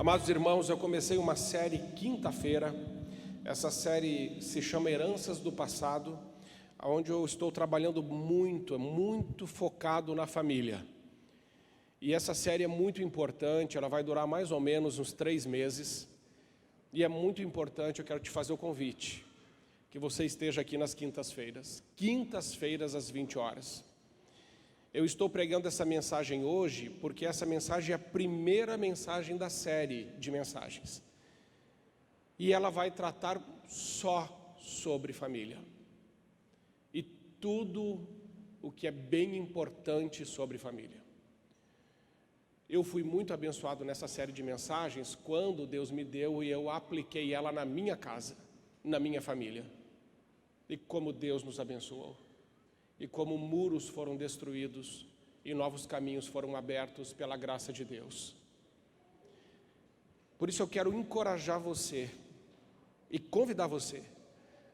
Amados irmãos, eu comecei uma série quinta-feira. Essa série se chama Heranças do Passado, onde eu estou trabalhando muito focado na família. E essa série é muito importante, ela vai durar mais ou menos uns 3 meses. E é muito importante, eu quero te fazer o convite, que você esteja aqui nas quintas-feiras às 20 horas. Eu estou pregando essa mensagem hoje porque essa mensagem é a primeira mensagem da série de mensagens. E ela vai tratar só sobre família. E tudo o que é bem importante sobre família. Eu fui muito abençoado nessa série de mensagens quando Deus me deu e eu apliquei ela na minha casa, na minha família. E como Deus nos abençoou. E como muros foram destruídos e novos caminhos foram abertos pela graça de Deus. Por isso eu quero encorajar você e convidar você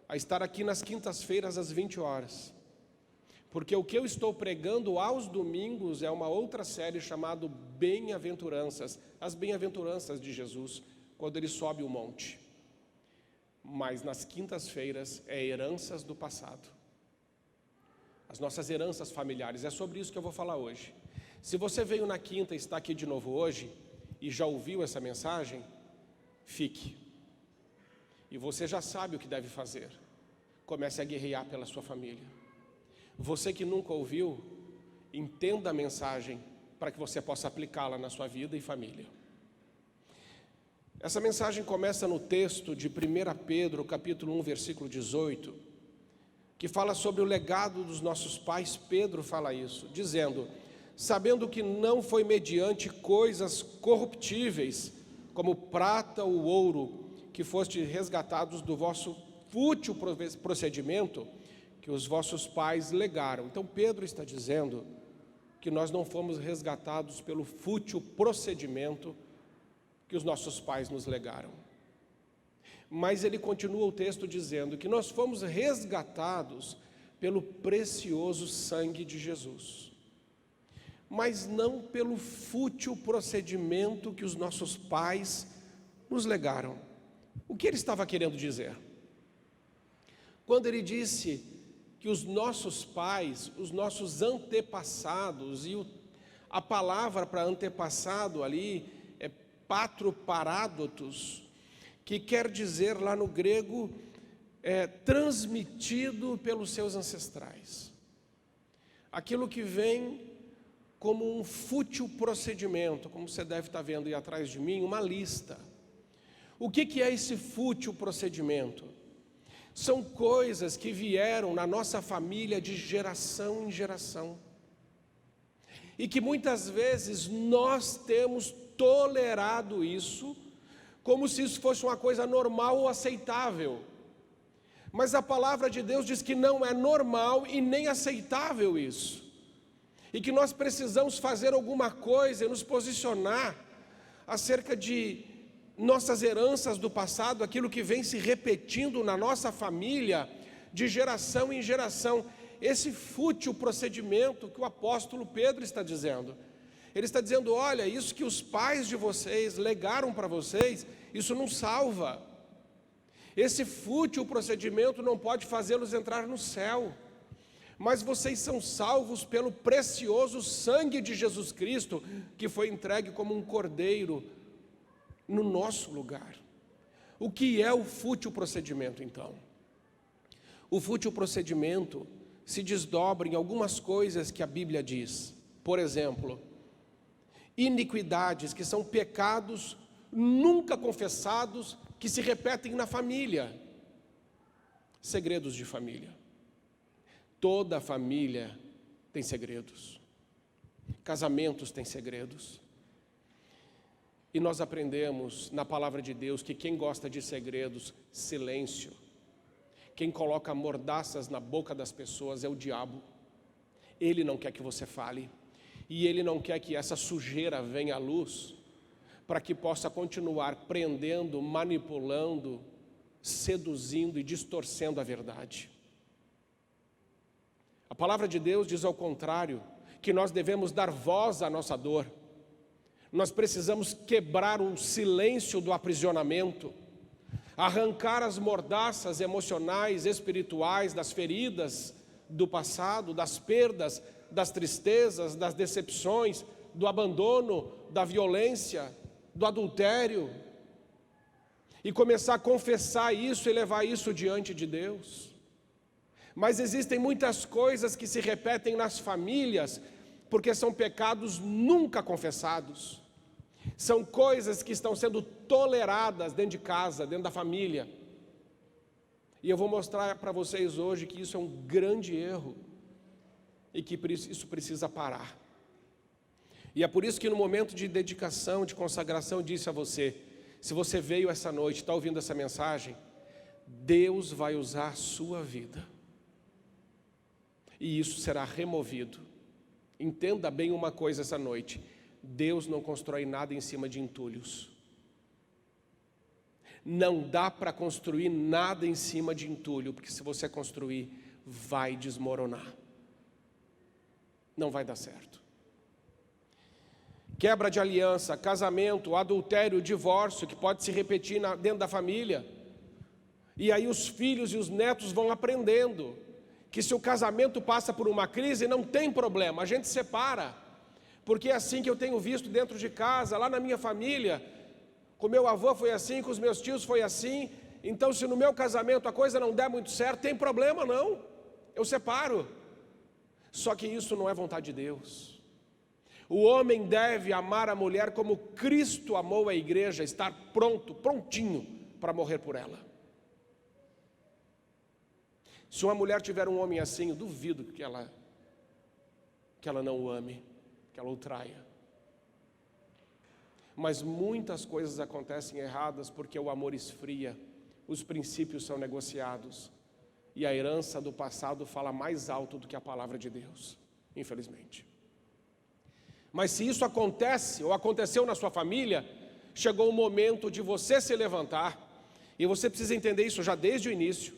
a estar aqui nas quintas-feiras às 20 horas. Porque o que eu estou pregando aos domingos é uma outra série chamada Bem-aventuranças. As bem-aventuranças de Jesus, quando ele sobe o monte. Mas nas quintas-feiras é heranças do passado. As nossas heranças familiares, é sobre isso que eu vou falar hoje. Se você veio na quinta e está aqui de novo hoje, e já ouviu essa mensagem, fique. E você já sabe o que deve fazer. Comece a guerrear pela sua família. Você que nunca ouviu, entenda a mensagem para que você possa aplicá-la na sua vida e família. Essa mensagem começa no texto de 1 Pedro, capítulo 1, versículo 18, que fala sobre o legado dos nossos pais. Pedro fala isso, dizendo: sabendo que não foi mediante coisas corruptíveis, como prata ou ouro, que foste resgatados do vosso fútil procedimento, que os vossos pais legaram. Então Pedro está dizendo que nós não fomos resgatados pelo fútil procedimento que os nossos pais nos legaram. Mas ele continua o texto dizendo que nós fomos resgatados pelo precioso sangue de Jesus, mas não pelo fútil procedimento que os nossos pais nos legaram. O que ele estava querendo dizer? Quando ele disse que os nossos pais, os nossos antepassados, e a palavra para antepassado ali é patroparádotos, que quer dizer lá no grego, transmitido pelos seus ancestrais. Aquilo que vem como um fútil procedimento, como você deve estar vendo aí atrás de mim, uma lista. O que é esse fútil procedimento? São coisas que vieram na nossa família de geração em geração. E que muitas vezes nós temos tolerado isso, como se isso fosse uma coisa normal ou aceitável. Mas a palavra de Deus diz que não é normal e nem aceitável isso. E que nós precisamos fazer alguma coisa e nos posicionar acerca de nossas heranças do passado, aquilo que vem se repetindo na nossa família de geração em geração. Esse fútil procedimento que o apóstolo Pedro está dizendo. Ele está dizendo: olha, isso que os pais de vocês legaram para vocês, isso não salva. Esse fútil procedimento não pode fazê-los entrar no céu. Mas vocês são salvos pelo precioso sangue de Jesus Cristo, que foi entregue como um cordeiro no nosso lugar. O que é o fútil procedimento, então? O fútil procedimento se desdobra em algumas coisas que a Bíblia diz. Por exemplo, iniquidades, que são pecados nunca confessados, que se repetem na família. Segredos de família. Toda família tem segredos. Casamentos têm segredos. E nós aprendemos na palavra de Deus que quem gosta de segredos, silêncio. Quem coloca mordaças na boca das pessoas é o diabo. Ele não quer que você fale. E ele não quer que essa sujeira venha à luz, para que possa continuar prendendo, manipulando, seduzindo e distorcendo a verdade. A palavra de Deus diz ao contrário, que nós devemos dar voz à nossa dor. Nós precisamos quebrar o silêncio do aprisionamento, arrancar as mordaças emocionais, espirituais, das feridas do passado, das perdas, das tristezas, das decepções, do abandono, da violência, do adultério, e começar a confessar isso e levar isso diante de Deus. Mas existem muitas coisas que se repetem nas famílias, porque são pecados nunca confessados. São coisas que estão sendo toleradas dentro de casa, dentro da família. E eu vou mostrar para vocês hoje que isso é um grande erro e que isso precisa parar. E é por isso que no momento de dedicação, de consagração, eu disse a você, se você veio essa noite, está ouvindo essa mensagem, Deus vai usar a sua vida. E isso será removido. Entenda bem uma coisa essa noite, Deus não constrói nada em cima de entulhos. Não dá para construir nada em cima de entulho, porque se você construir, vai desmoronar. Não vai dar certo. Quebra de aliança, casamento, adultério, divórcio, que pode se repetir dentro da família. E aí os filhos e os netos vão aprendendo que se o casamento passa por uma crise, não tem problema, a gente separa. Porque é assim que eu tenho visto dentro de casa, lá na minha família, com meu avô foi assim, com os meus tios foi assim. Então se no meu casamento a coisa não der muito certo, tem problema não, eu separo. Só que isso não é vontade de Deus. O homem deve amar a mulher como Cristo amou a igreja, estar pronto, prontinho para morrer por ela. Se uma mulher tiver um homem assim, eu duvido que ela não o ame, que ela o traia. Mas muitas coisas acontecem erradas porque o amor esfria, os princípios são negociados e a herança do passado fala mais alto do que a palavra de Deus, infelizmente. Mas se isso acontece ou aconteceu na sua família, chegou o momento de você se levantar, e você precisa entender isso já desde o início,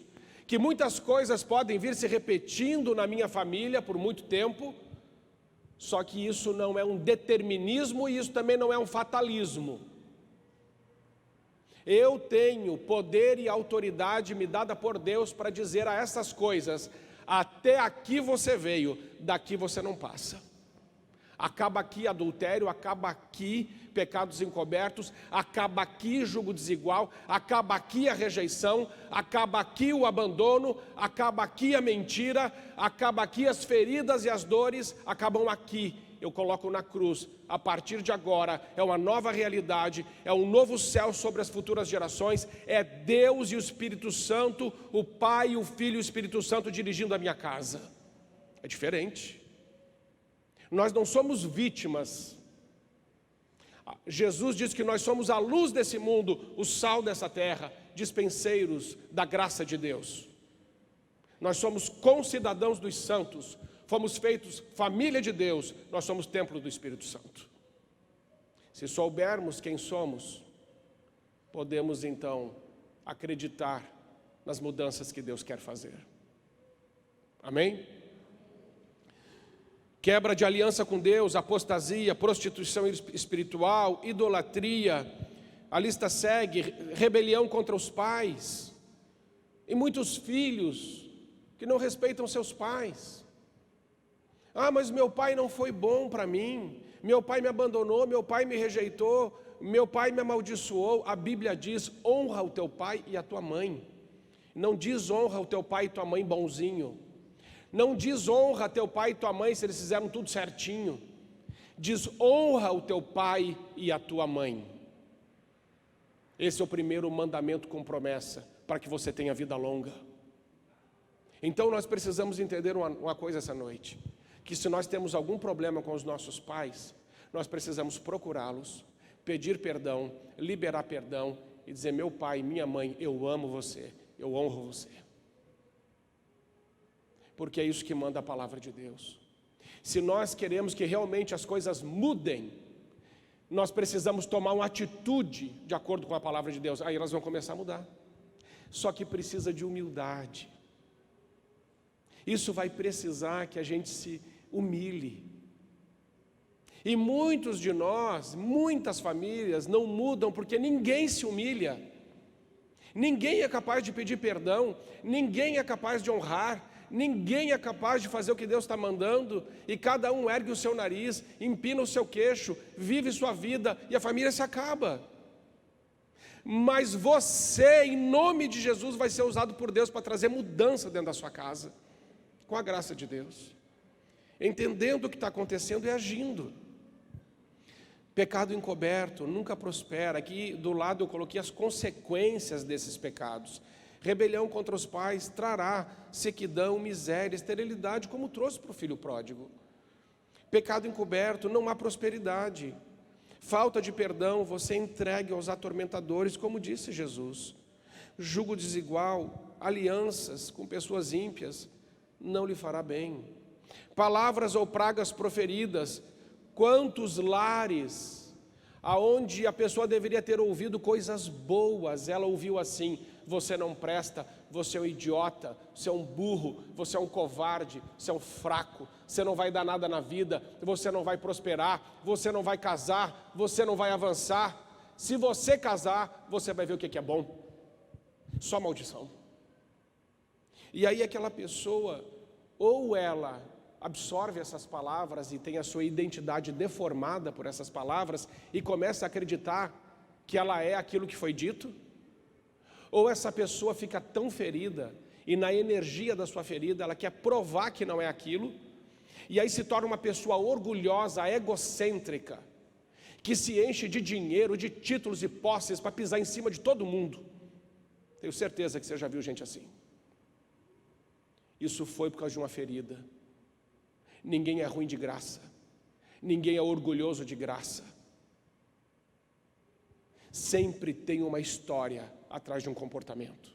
que muitas coisas podem vir se repetindo na minha família por muito tempo, só que isso não é um determinismo e isso também não é um fatalismo. Eu tenho poder e autoridade me dada por Deus para dizer a essas coisas, até aqui você veio, daqui você não passa. Acaba aqui adultério, acaba aqui pecados encobertos, acaba aqui julgo desigual, acaba aqui a rejeição, acaba aqui o abandono, acaba aqui a mentira, acaba aqui as feridas e as dores, acabam aqui. Eu coloco na cruz, a partir de agora é uma nova realidade, é um novo céu sobre as futuras gerações, é Deus e o Espírito Santo, o Pai, o Filho e o Espírito Santo dirigindo a minha casa. É diferente. Nós não somos vítimas. Jesus diz que nós somos a luz desse mundo, o sal dessa terra, dispenseiros da graça de Deus. Nós somos concidadãos dos santos, fomos feitos família de Deus, nós somos templo do Espírito Santo. Se soubermos quem somos, podemos então acreditar nas mudanças que Deus quer fazer. Amém? Quebra de aliança com Deus, apostasia, prostituição espiritual, idolatria, a lista segue, rebelião contra os pais, e muitos filhos que não respeitam seus pais. Ah, mas meu pai não foi bom para mim, meu pai me abandonou, meu pai me rejeitou, meu pai me amaldiçoou. A Bíblia diz, honra o teu pai e a tua mãe. Não diz honra o teu pai e tua mãe bonzinho. Não diz honra teu pai e tua mãe se eles fizeram tudo certinho. Diz honra o teu pai e a tua mãe. Esse é o primeiro mandamento com promessa, para que você tenha vida longa. Então nós precisamos entender uma coisa essa noite, que se nós temos algum problema com os nossos pais, nós precisamos procurá-los, pedir perdão, liberar perdão e dizer, meu pai, minha mãe, eu amo você, eu honro você. Porque é isso que manda a palavra de Deus. Se nós queremos que realmente as coisas mudem, nós precisamos tomar uma atitude de acordo com a palavra de Deus. Aí elas vão começar a mudar. Só que precisa de humildade. Isso vai precisar que a gente se humilhe. E muitos de nós, muitas famílias não mudam porque ninguém se humilha. Ninguém é capaz de pedir perdão, ninguém é capaz de honrar, ninguém é capaz de fazer o que Deus está mandando, e cada um ergue o seu nariz, empina o seu queixo, vive sua vida, e a família se acaba. Mas você, em nome de Jesus, vai ser usado por Deus para trazer mudança dentro da sua casa, com a graça de Deus, entendendo o que está acontecendo e agindo. Pecado encoberto nunca prospera. Aqui do lado eu coloquei as consequências desses pecados. Rebelião contra os pais trará sequidão, miséria, esterilidade, como trouxe para o filho pródigo. Pecado encoberto, não há prosperidade. Falta de perdão, você entregue aos atormentadores, como disse Jesus. Jugo desigual, alianças com pessoas ímpias, não lhe fará bem. Palavras ou pragas proferidas, quantos lares, aonde a pessoa deveria ter ouvido coisas boas, ela ouviu assim: você não presta, você é um idiota, você é um burro, você é um covarde, você é um fraco, você não vai dar nada na vida, você não vai prosperar, você não vai casar, você não vai avançar. Se você casar, você vai ver o que é bom, só maldição. E aí aquela pessoa, ou ela absorve essas palavras e tem a sua identidade deformada por essas palavras e começa a acreditar que ela é aquilo que foi dito, ou essa pessoa fica tão ferida e na energia da sua ferida ela quer provar que não é aquilo, e aí se torna uma pessoa orgulhosa, egocêntrica, que se enche de dinheiro, de títulos e posses para pisar em cima de todo mundo. Tenho certeza que você já viu gente assim. Isso foi por causa de uma ferida. Ninguém é ruim de graça, ninguém é orgulhoso de graça. Sempre tem uma história atrás de um comportamento,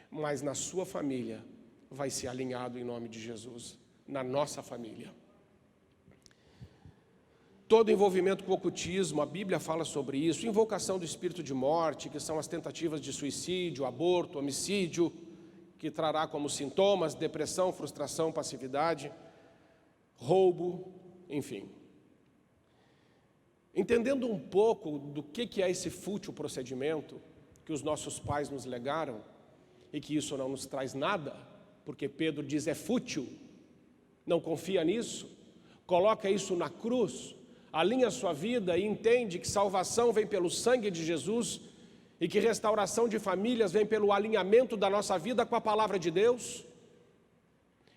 mas na sua família vai ser alinhado em nome de Jesus, na nossa família. Todo envolvimento com o ocultismo, a Bíblia fala sobre isso, invocação do espírito de morte, que são as tentativas de suicídio, aborto, homicídio, que trará como sintomas depressão, frustração, passividade, roubo, enfim. Entendendo um pouco do que é esse fútil procedimento que os nossos pais nos legaram, e que isso não nos traz nada, porque Pedro diz é fútil, não confia nisso, coloca isso na cruz, alinha a sua vida e entende que salvação vem pelo sangue de Jesus, e que restauração de famílias vem pelo alinhamento da nossa vida com a palavra de Deus.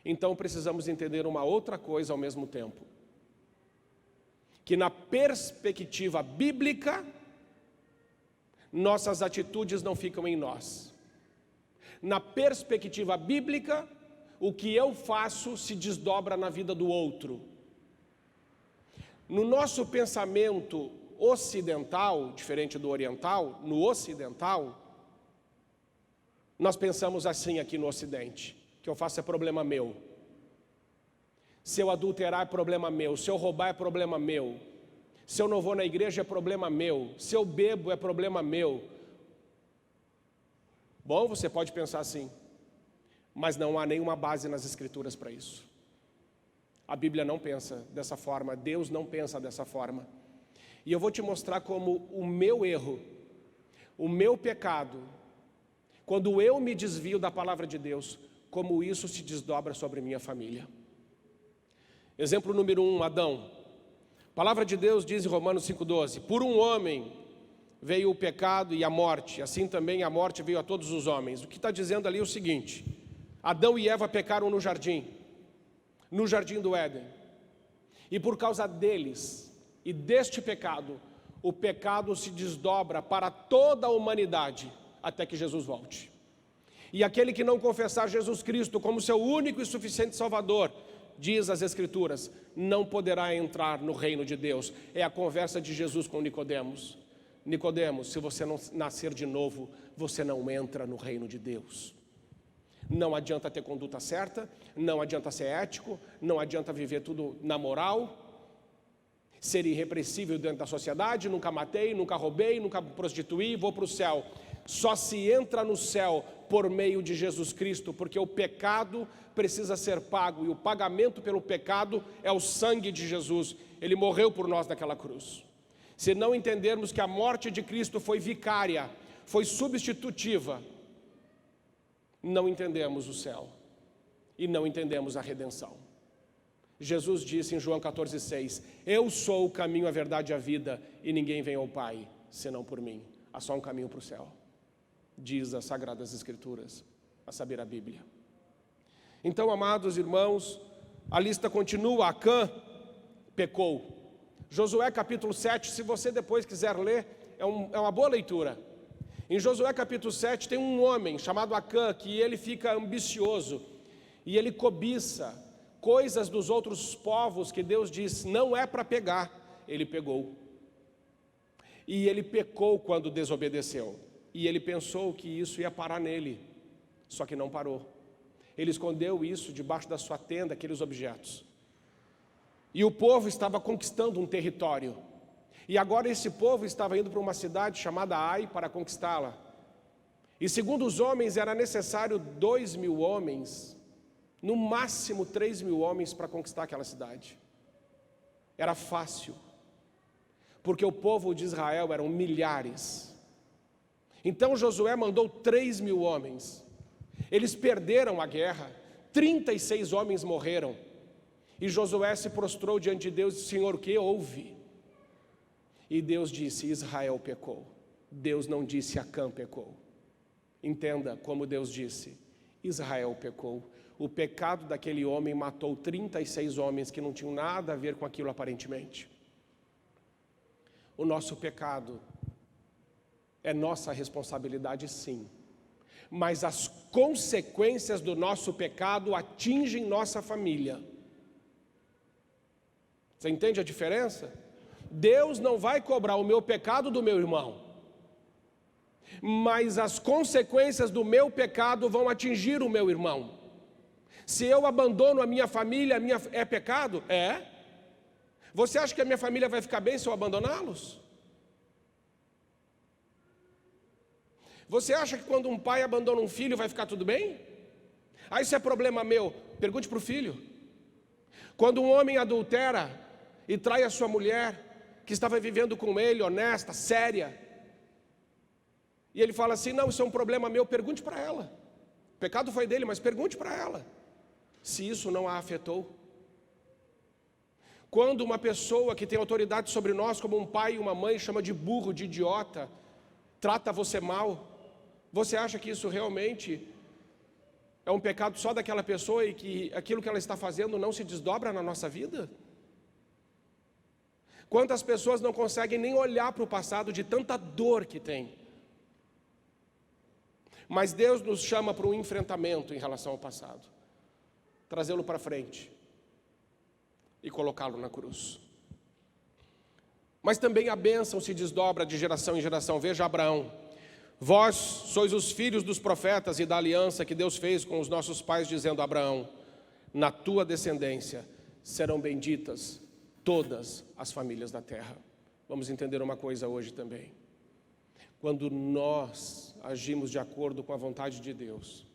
Então precisamos entender uma outra coisa ao mesmo tempo, que na perspectiva bíblica, nossas atitudes não ficam em nós. Na perspectiva bíblica, o que eu faço se desdobra na vida do outro. No nosso pensamento ocidental, diferente do oriental, no ocidental, nós pensamos assim aqui no ocidente: que eu faço é problema meu, se eu adulterar é problema meu, se eu roubar é problema meu, se eu não vou na igreja é problema meu, se eu bebo é problema meu. Bom, você pode pensar assim, mas não há nenhuma base nas escrituras para isso. A Bíblia não pensa dessa forma, Deus não pensa dessa forma. E eu vou te mostrar como o meu erro, o meu pecado, quando eu me desvio da palavra de Deus, como isso se desdobra sobre minha família. Exemplo número 1, Adão. A palavra de Deus diz em Romanos 5,12: por um homem veio o pecado e a morte, assim também a morte veio a todos os homens. O que está dizendo ali é o seguinte: Adão e Eva pecaram no jardim do Éden, e por causa deles e deste pecado, o pecado se desdobra para toda a humanidade até que Jesus volte. E aquele que não confessar Jesus Cristo como seu único e suficiente Salvador, diz as Escrituras, não poderá entrar no reino de Deus. É a conversa de Jesus com Nicodemos. Nicodemos, se você não nascer de novo, você não entra no reino de Deus. Não adianta ter conduta certa, não adianta ser ético, não adianta viver tudo na moral, ser irrepreensível dentro da sociedade, nunca matei, nunca roubei, nunca prostituí, vou para o céu. Só se entra no céu por meio de Jesus Cristo, porque o pecado precisa ser pago, e o pagamento pelo pecado é o sangue de Jesus. Ele morreu por nós naquela cruz. Se não entendermos que a morte de Cristo foi vicária, foi substitutiva, não entendemos o céu e não entendemos a redenção. Jesus disse em João 14,6: eu sou o caminho, a verdade e a vida, e ninguém vem ao Pai senão por mim. Há só um caminho para o céu, diz as Sagradas Escrituras, a saber, a Bíblia. Então, amados irmãos, a lista continua. Acã pecou. Josué capítulo 7, se você depois quiser ler, é uma boa leitura. Em Josué capítulo 7 tem um homem chamado Acã, que ele fica ambicioso, e ele cobiça coisas dos outros povos que Deus diz, não é para pegar. Ele pegou. E ele pecou quando desobedeceu. E ele pensou que isso ia parar nele, só que não parou. Ele escondeu isso debaixo da sua tenda, aqueles objetos. E o povo estava conquistando um território. E agora esse povo estava indo para uma cidade chamada Ai para conquistá-la. E segundo os homens era necessário 2.000 homens, no máximo 3.000 homens para conquistar aquela cidade. Era fácil, porque o povo de Israel eram milhares. Então Josué mandou 3.000 homens. Eles perderam a guerra, 36 homens morreram. E Josué se prostrou diante de Deus e disse: Senhor, o que houve? E Deus disse: Israel pecou. Deus não disse Acã pecou. Entenda como Deus disse: Israel pecou. O pecado daquele homem matou 36 homens que não tinham nada a ver com aquilo aparentemente. O nosso pecado é nossa responsabilidade, sim. Mas as consequências do nosso pecado atingem nossa família. Você entende a diferença? Deus não vai cobrar o meu pecado do meu irmão, mas as consequências do meu pecado vão atingir o meu irmão. Se eu abandono a minha família, é pecado? É. Você acha que a minha família vai ficar bem se eu abandoná-los? Você acha que quando um pai abandona um filho vai ficar tudo bem? Ah, isso é problema meu. Pergunte para o filho. Quando um homem adultera e trai a sua mulher, que estava vivendo com ele, honesta, séria, e ele fala assim: não, isso é um problema meu, pergunte para ela. O pecado foi dele, mas pergunte para ela se isso não a afetou. Quando uma pessoa que tem autoridade sobre nós, como um pai e uma mãe, chama de burro, de idiota, trata você mal, você acha que isso realmente é um pecado só daquela pessoa e que aquilo que ela está fazendo não se desdobra na nossa vida? Quantas pessoas não conseguem nem olhar para o passado de tanta dor que tem? Mas Deus nos chama para um enfrentamento em relação ao passado, trazê-lo para frente e colocá-lo na cruz. Mas também a bênção se desdobra de geração em geração. Veja Abraão: vós sois os filhos dos profetas e da aliança que Deus fez com os nossos pais, dizendo a Abraão: na tua descendência serão benditas todas as famílias da terra. Vamos entender uma coisa hoje também. Quando nós agimos de acordo com a vontade de Deus,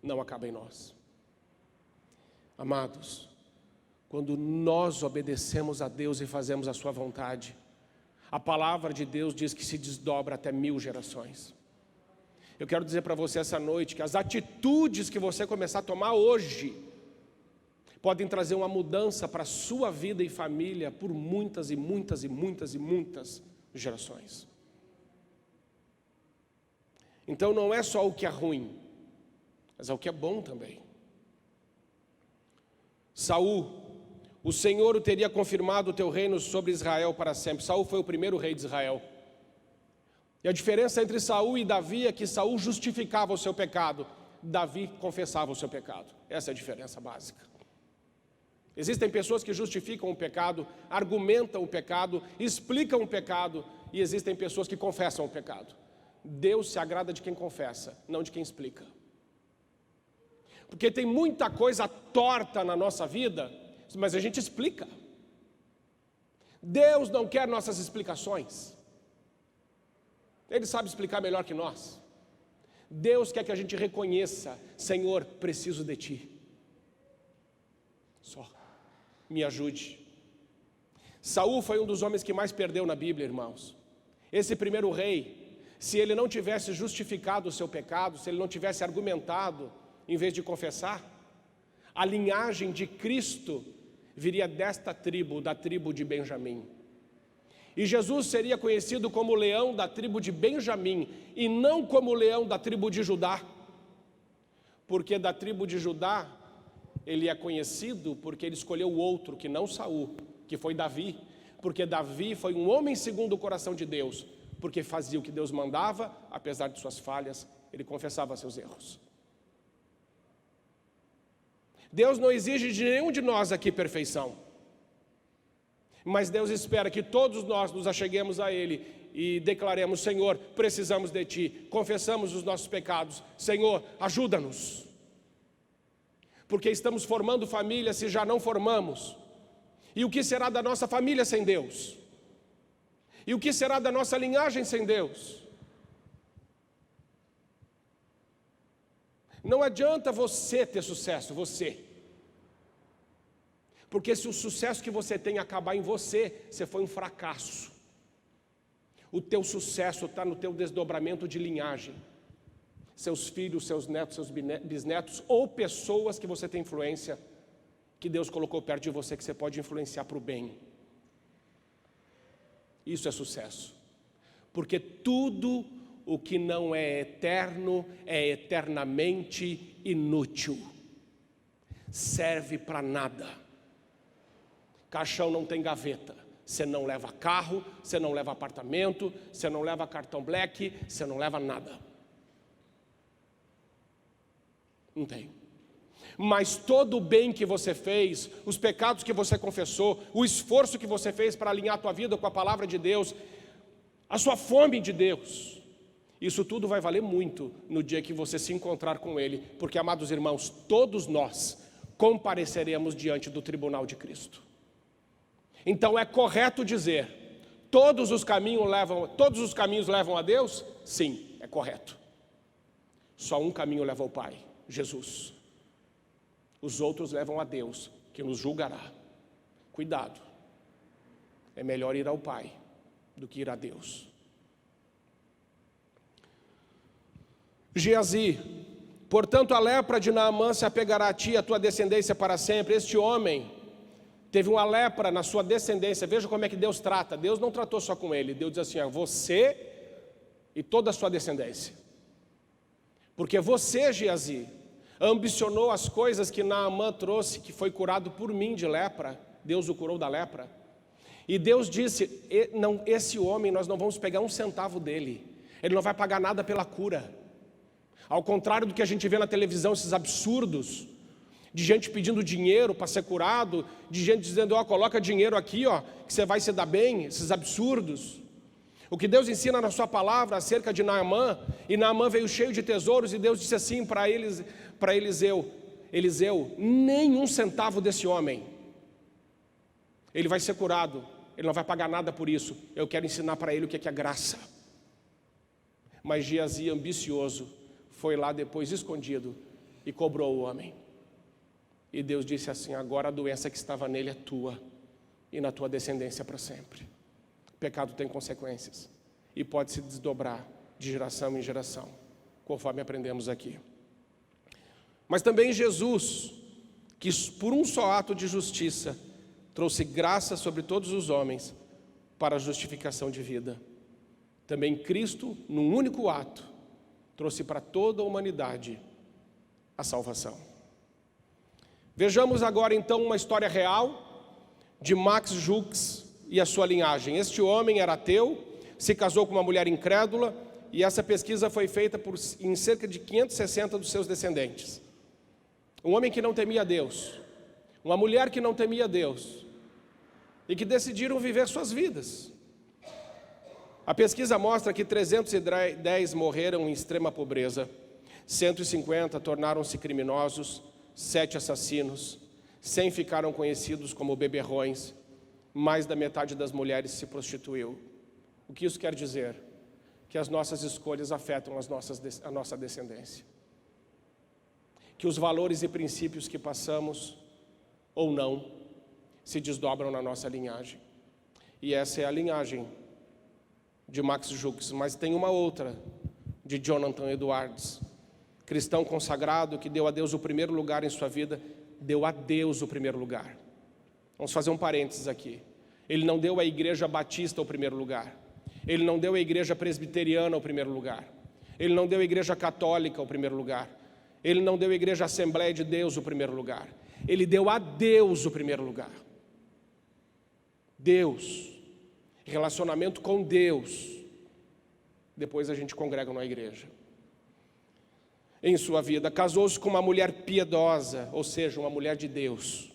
não acaba em nós. Amados, quando nós obedecemos a Deus e fazemos a sua vontade, a palavra de Deus diz que se desdobra até 1000 gerações. Eu quero dizer para você essa noite que as atitudes que você começar a tomar hoje podem trazer uma mudança para a sua vida e família por muitas e muitas e muitas e muitas gerações. Então não é só o que é ruim, mas é o que é bom também. Saul: o Senhor o teria confirmado o teu reino sobre Israel para sempre. Saul foi o primeiro rei de Israel. E a diferença entre Saul e Davi é que Saul justificava o seu pecado, Davi confessava o seu pecado. Essa é a diferença básica. Existem pessoas que justificam o pecado, argumentam o pecado, explicam o pecado, e existem pessoas que confessam o pecado. Deus se agrada de quem confessa, não de quem explica. Porque tem muita coisa torta na nossa vida, mas a gente explica. Deus não quer nossas explicações. Ele sabe explicar melhor que nós. Deus quer que a gente reconheça: Senhor, preciso de Ti. Só, me ajude. Saul foi um dos homens que mais perdeu na Bíblia, irmãos. Esse primeiro rei, se ele não tivesse justificado o seu pecado, se ele não tivesse argumentado em vez de confessar, a linhagem de Cristo viria desta tribo, da tribo de Benjamim. E Jesus seria conhecido como o leão da tribo de Benjamim, e não como o leão da tribo de Judá. Porque da tribo de Judá, ele é conhecido porque ele escolheu o outro, que não Saul, que foi Davi. Porque Davi foi um homem segundo o coração de Deus, porque fazia o que Deus mandava, apesar de suas falhas, ele confessava seus erros. Deus não exige de nenhum de nós aqui perfeição. Mas Deus espera que todos nós nos acheguemos a Ele e declaremos: Senhor, precisamos de Ti. Confessamos os nossos pecados. Senhor, ajuda-nos. Porque estamos formando família se já não formamos. E o que será da nossa família sem Deus? E o que será da nossa linhagem sem Deus? Não adianta você ter sucesso, você. Porque se o sucesso que você tem acabar em você, você foi um fracasso. O teu sucesso está no teu desdobramento de linhagem. Seus filhos, seus netos, seus bisnetos, ou pessoas que você tem influência, que Deus colocou perto de você, que você pode influenciar para o bem. Isso é sucesso. Porque tudo o que não é eterno é eternamente inútil. Serve para nada. Caixão não tem gaveta. Você não leva carro, você não leva apartamento, você não leva cartão black, você não leva nada. Não tem. Mas todo o bem que você fez, os pecados que você confessou, o esforço que você fez para alinhar a tua vida com a palavra de Deus, a sua fome de Deus, isso tudo vai valer muito no dia que você se encontrar com Ele. Porque, amados irmãos, todos nós compareceremos diante do tribunal de Cristo. Então é correto dizer: todos os caminhos levam a Deus? Sim, é correto. Só um caminho leva ao Pai, Jesus. Os outros levam a Deus, que nos julgará. Cuidado, é melhor ir ao Pai do que ir a Deus. Geazi: portanto a lepra de Naamã se apegará a ti e a tua descendência para sempre. Este homem teve uma lepra na sua descendência. Veja como é que Deus trata. Deus não tratou só com ele. Deus diz assim: você e toda a sua descendência. Porque você, Geazi, ambicionou as coisas que Naamã trouxe, que foi curado por mim de lepra. Deus o curou da lepra. E Deus disse: não, esse homem nós não vamos pegar um centavo dele. Ele não vai pagar nada pela cura. Ao contrário do que a gente vê na televisão, esses absurdos de gente pedindo dinheiro para ser curado, de gente dizendo: ó, coloca dinheiro aqui, ó, que você vai se dar bem. Esses absurdos. O que Deus ensina na sua palavra acerca de Naamã, e Naamã veio cheio de tesouros, e Deus disse assim para Eliseu: Eliseu, nem um centavo desse homem, ele vai ser curado, ele não vai pagar nada por isso. Eu quero ensinar para ele o que é graça. Mas Geazi, ambicioso, foi lá depois escondido e cobrou o homem. E Deus disse assim: agora a doença que estava nele é tua e na tua descendência para sempre. O pecado tem consequências e pode se desdobrar de geração em geração, conforme aprendemos aqui. Mas também Jesus, que por um só ato de justiça trouxe graça sobre todos os homens para a justificação de vida. Também Cristo, num único ato, trouxe para toda a humanidade a salvação. Vejamos agora então uma história real de Max Jukes e a sua linhagem. Este homem era ateu, se casou com uma mulher incrédula, e essa pesquisa foi feita em cerca de 560 dos seus descendentes. Um homem que não temia Deus, uma mulher que não temia Deus, e que decidiram viver suas vidas. A pesquisa mostra que 310 morreram em extrema pobreza, 150 tornaram-se criminosos, 7 assassinos, 100 ficaram conhecidos como beberrões, mais da metade das mulheres se prostituiu. O que isso quer dizer? que as nossas escolhas afetam a nossa descendência. Que os valores e princípios que passamos, ou não, se desdobram na nossa linhagem. E essa é a linhagem de Max Jukes, mas tem uma outra, de Jonathan Edwards, cristão consagrado que deu a Deus o primeiro lugar em sua vida, deu a Deus o primeiro lugar. Vamos fazer um parênteses aqui. Ele não deu à igreja batista o primeiro lugar. Ele não deu à igreja presbiteriana o primeiro lugar. Ele não deu à igreja católica o primeiro lugar. Ele não deu à igreja Assembleia de Deus o primeiro lugar. Ele deu a Deus o primeiro lugar. Deus. Relacionamento com Deus. Depois a gente congrega na igreja. Em sua vida, casou-se com uma mulher piedosa, ou seja, uma mulher de Deus.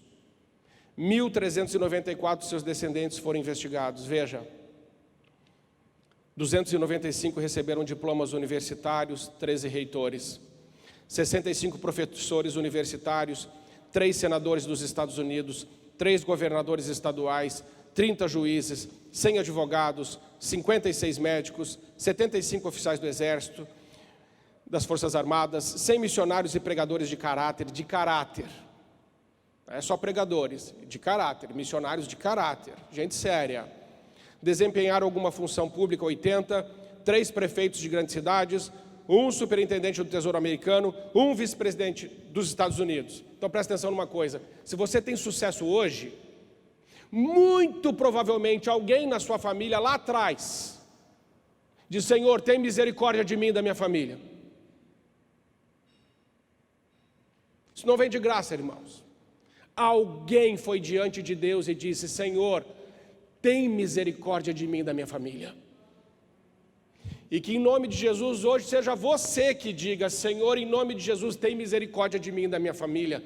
1.394 seus descendentes foram investigados. Veja, 295 receberam diplomas universitários, 13 reitores, 65 professores universitários, 3 senadores dos Estados Unidos, 3 governadores estaduais, 30 juízes, 100 advogados, 56 médicos, 75 oficiais do Exército, das Forças Armadas, 100 missionários e pregadores de caráter, não é só pregadores, de caráter, missionários de caráter, gente séria. Desempenharam alguma função pública, 80, 3 prefeitos de grandes cidades, 1 superintendente do Tesouro Americano, 1 vice-presidente dos Estados Unidos. Então presta atenção numa coisa, se você tem sucesso hoje, muito provavelmente alguém na sua família lá atrás diz: Senhor, tem misericórdia de mim e da minha família. Isso não vem de graça, irmãos. Alguém foi diante de Deus e disse: Senhor, tem misericórdia de mim e da minha família. E que em nome de Jesus hoje seja você que diga: Senhor, em nome de Jesus, tem misericórdia de mim e da minha família.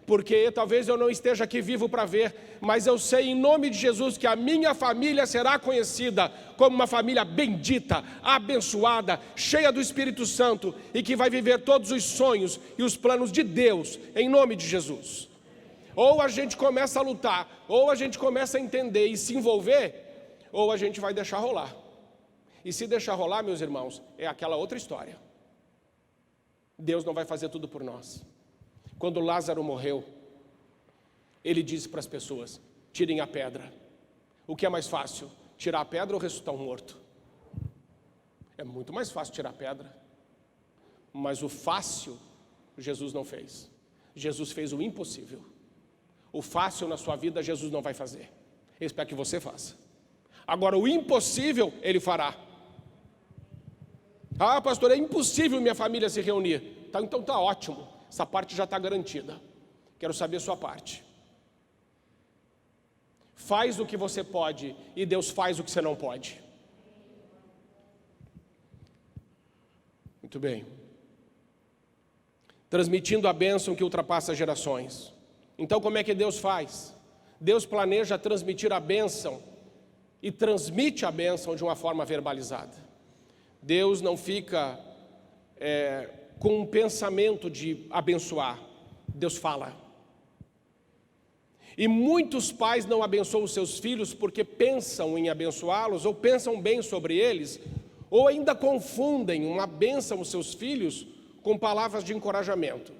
Porque talvez eu não esteja aqui vivo para ver, mas eu sei em nome de Jesus que a minha família será conhecida como uma família bendita, abençoada, cheia do Espírito Santo e que vai viver todos os sonhos e os planos de Deus, em nome de Jesus. Ou a gente começa a lutar, ou a gente começa a entender e se envolver, ou a gente vai deixar rolar. E se deixar rolar, meus irmãos, é aquela outra história. Deus não vai fazer tudo por nós. Quando Lázaro morreu, ele disse para as pessoas: tirem a pedra. O que é mais fácil, tirar a pedra ou ressuscitar um morto? É muito mais fácil tirar a pedra. Mas o fácil, Jesus não fez. Jesus fez o impossível. O fácil na sua vida, Jesus não vai fazer. Eu espero que você faça. Agora, o impossível, Ele fará. Ah, pastor, é impossível minha família se reunir. Então está ótimo. Essa parte já está garantida. Quero saber a sua parte. Faz o que você pode e Deus faz o que você não pode. Muito bem. Transmitindo a bênção que ultrapassa gerações. Então como é que Deus faz? Deus planeja transmitir a bênção e transmite a bênção de uma forma verbalizada. Deus não fica com um pensamento de abençoar. Deus fala. E muitos pais não abençoam os seus filhos porque pensam em abençoá-los, ou pensam bem sobre eles, ou ainda confundem uma bênção aos seus filhos com palavras de encorajamento.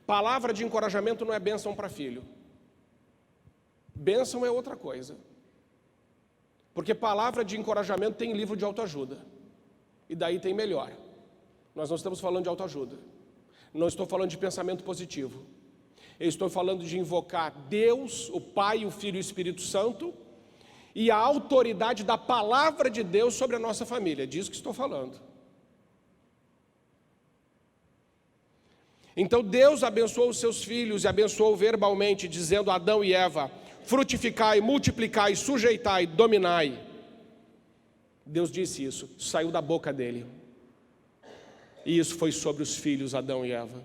Palavra de encorajamento não é bênção para filho. Bênção é outra coisa. Porque palavra de encorajamento tem livro de autoajuda. E daí tem melhor. Nós não estamos falando de autoajuda. Não estou falando de pensamento positivo. Eu estou falando de invocar Deus, o Pai, o Filho e o Espírito Santo e a autoridade da palavra de Deus sobre a nossa família. É disso que estou falando. Então Deus abençoou os seus filhos e abençoou verbalmente, dizendo a Adão e Eva: frutificai, multiplicai, sujeitai, dominai. Deus disse isso, saiu da boca dele. E isso foi sobre os filhos Adão e Eva.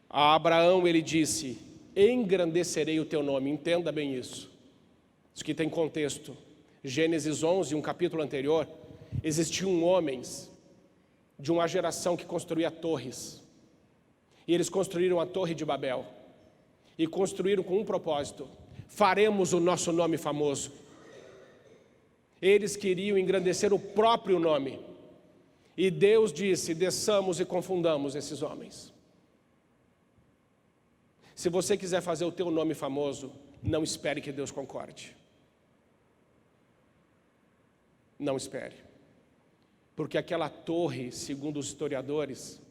A Abraão ele disse: engrandecerei o teu nome. Entenda bem isso. Isso aqui tem contexto. Gênesis 11, um capítulo anterior, existiam homens de uma geração que construía torres. E eles construíram a Torre de Babel. E construíram com um propósito: faremos o nosso nome famoso. Eles queriam engrandecer o próprio nome. E Deus disse: desçamos e confundamos esses homens. Se você quiser fazer o teu nome famoso, não espere que Deus concorde. Não espere. Porque aquela torre, segundo os historiadores,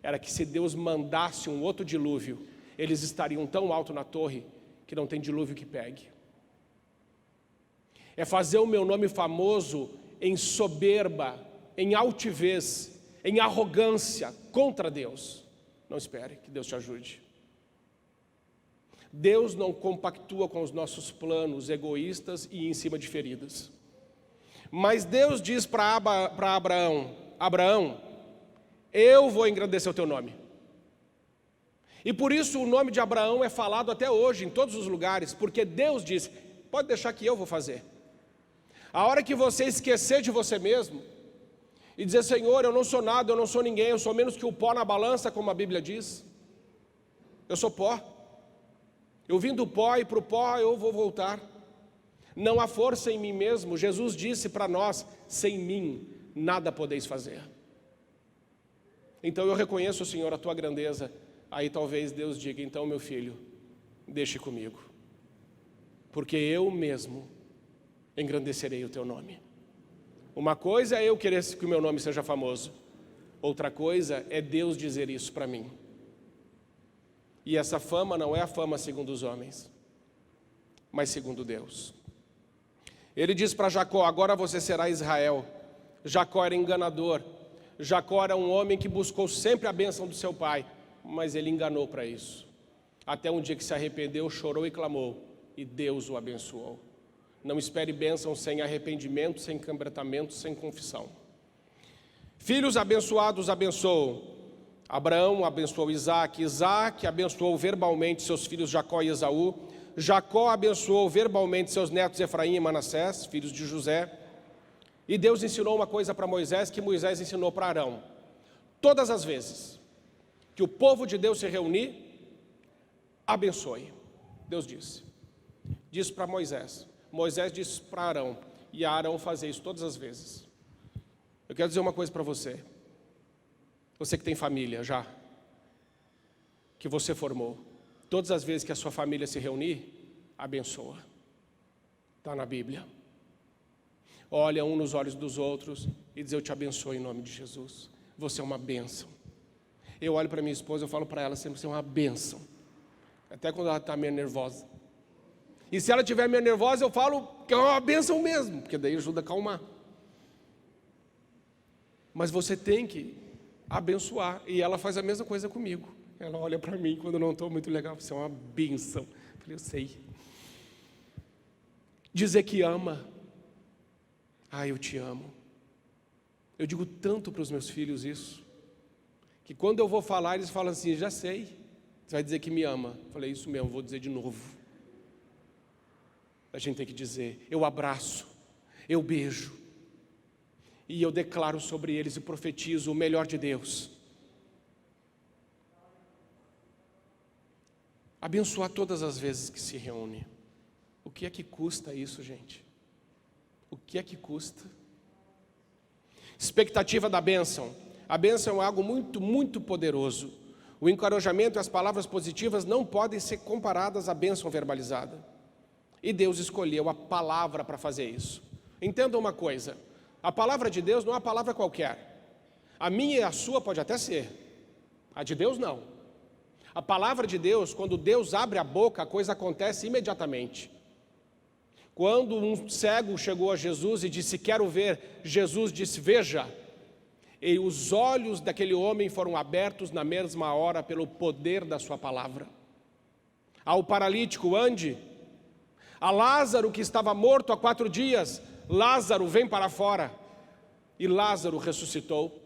era que se Deus mandasse um outro dilúvio, eles estariam tão alto na torre que não tem dilúvio que pegue. É fazer o meu nome famoso em soberba, em altivez, em arrogância contra Deus. Não espere que Deus te ajude. Deus não compactua com os nossos planos egoístas e em cima de feridas. Mas Deus diz para Abraão: Abraão, eu vou engrandecer o teu nome. E por isso o nome de Abraão é falado até hoje em todos os lugares, porque Deus disse: pode deixar que eu vou fazer. A hora que você esquecer de você mesmo e dizer: Senhor, eu não sou nada, eu não sou ninguém, eu sou menos que o pó na balança, como a Bíblia diz. Eu sou pó. Eu vim do pó e para o pó eu vou voltar. Não há força em mim mesmo. Jesus disse para nós: sem mim nada podeis fazer. Então eu reconheço, Senhor, a tua grandeza. Aí talvez Deus diga: então, meu filho, deixe comigo, porque eu mesmo engrandecerei o teu nome. Uma coisa é eu querer que o meu nome seja famoso, outra coisa é Deus dizer isso para mim. E essa fama não é a fama segundo os homens, mas segundo Deus. Ele diz para Jacó: agora você será Israel. Jacó era enganador. Jacó era um homem que buscou sempre a bênção do seu pai, mas ele enganou para isso. Até um dia que se arrependeu, chorou e clamou, e Deus o abençoou. Não espere bênção sem arrependimento, sem quebrantamento, sem confissão. Filhos abençoados abençoam. Abraão abençoou Isaac. Isaac abençoou verbalmente seus filhos Jacó e Esaú. Jacó abençoou verbalmente seus netos Efraim e Manassés, filhos de José. E Deus ensinou uma coisa para Moisés que Moisés ensinou para Arão. Todas as vezes que o povo de Deus se reunir, abençoe. Deus disse. Disse para Moisés. Moisés disse para Arão. E Arão fazia isso todas as vezes. Eu quero dizer uma coisa para você. Você que tem família já, que você formou, todas as vezes que a sua família se reunir, abençoa. Está na Bíblia. Olha um nos olhos dos outros e diz: eu te abençoo em nome de Jesus. Você é uma bênção. Eu olho para minha esposa, eu falo para ela sempre: você é uma bênção. Até quando ela está meio nervosa. E se ela estiver meio nervosa, eu falo que é uma bênção mesmo, porque daí ajuda a acalmar. Mas você tem que abençoar, e ela faz a mesma coisa comigo. Ela olha para mim quando eu não estou muito legal: você é uma bênção. Eu falei: eu sei. Dizer que ama. Eu te amo. Eu digo tanto para os meus filhos isso, que quando eu vou falar, eles falam assim: já sei, você vai dizer que me ama. Eu falei: isso mesmo, vou dizer de novo. A gente tem que dizer: eu abraço, eu beijo, e eu declaro sobre eles e profetizo o melhor de Deus. Abençoar todas as vezes que se reúne. O que é que custa isso, gente? O que é que custa? Expectativa da bênção. A bênção é algo muito, muito poderoso. O encorajamento e as palavras positivas não podem ser comparadas à bênção verbalizada. E Deus escolheu a palavra para fazer isso. Entenda uma coisa: a palavra de Deus não é uma palavra qualquer. A minha e a sua pode até ser, a de Deus não. A palavra de Deus, quando Deus abre a boca, a coisa acontece imediatamente. Quando um cego chegou a Jesus e disse: quero ver, Jesus disse: veja. E os olhos daquele homem foram abertos na mesma hora pelo poder da sua palavra. Ao paralítico: ande. A Lázaro, que estava morto há 4 dias, Lázaro, vem para fora. E Lázaro ressuscitou.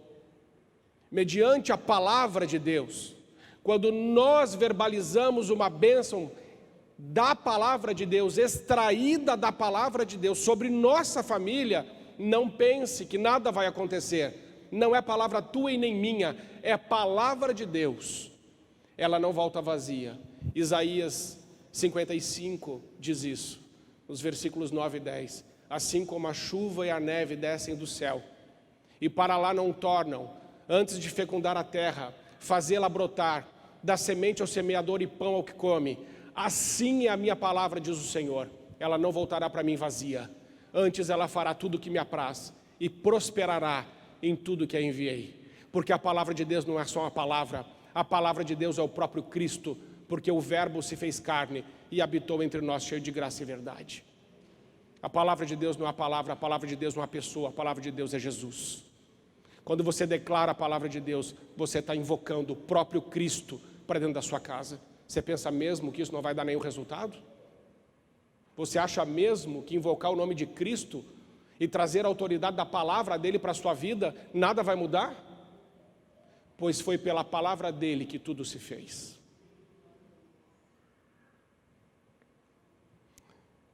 Mediante a palavra de Deus. Quando nós verbalizamos uma bênção da palavra de Deus, extraída da palavra de Deus sobre nossa família, não pense que nada vai acontecer. Não é palavra tua e nem minha, é palavra de Deus. Ela não volta vazia. Isaías 55 diz isso, nos versículos 9 e 10. assim como a chuva e a neve descem do céu, e para lá não tornam, antes de fecundar a terra, fazê-la brotar, dar semente ao semeador e pão ao que come, assim é a minha palavra, diz o Senhor, ela não voltará para mim vazia, antes ela fará tudo o que me apraz, e prosperará em tudo que a enviei. Porque a palavra de Deus não é só uma palavra, a palavra de Deus é o próprio Cristo, porque o verbo se fez carne e habitou entre nós cheio de graça e verdade. A palavra de Deus não é a palavra de Deus não é a pessoa, a palavra de Deus é Jesus. Quando você declara a palavra de Deus, você está invocando o próprio Cristo para dentro da sua casa. Você pensa mesmo que isso não vai dar nenhum resultado? Você acha mesmo que invocar o nome de Cristo e trazer a autoridade da palavra dele para a sua vida, nada vai mudar? Pois foi pela palavra dele que tudo se fez.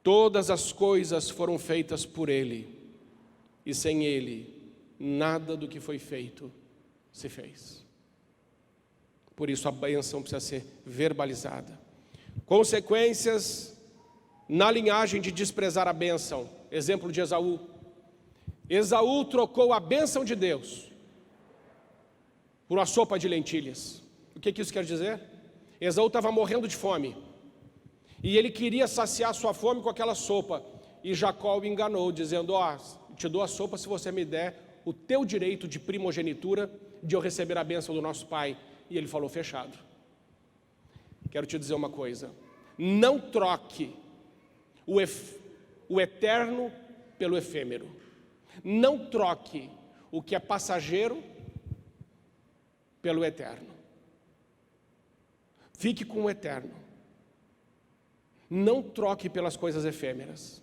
Todas as coisas foram feitas por ele, e sem ele, nada do que foi feito se fez. Por isso a bênção precisa ser verbalizada. Consequências na linhagem de desprezar a bênção. Exemplo de Esaú. Esaú trocou a bênção de Deus por uma sopa de lentilhas. O que isso quer dizer? Esaú estava morrendo de fome, e ele queria saciar sua fome com aquela sopa, e Jacó o enganou, dizendo, te dou a sopa se você me der o teu direito de primogenitura, de eu receber a bênção do nosso pai. E ele falou, fechado. Quero te dizer uma coisa, não troque o eterno pelo efêmero. Não troque o que é passageiro pelo eterno. Fique com o eterno. Não troque pelas coisas efêmeras.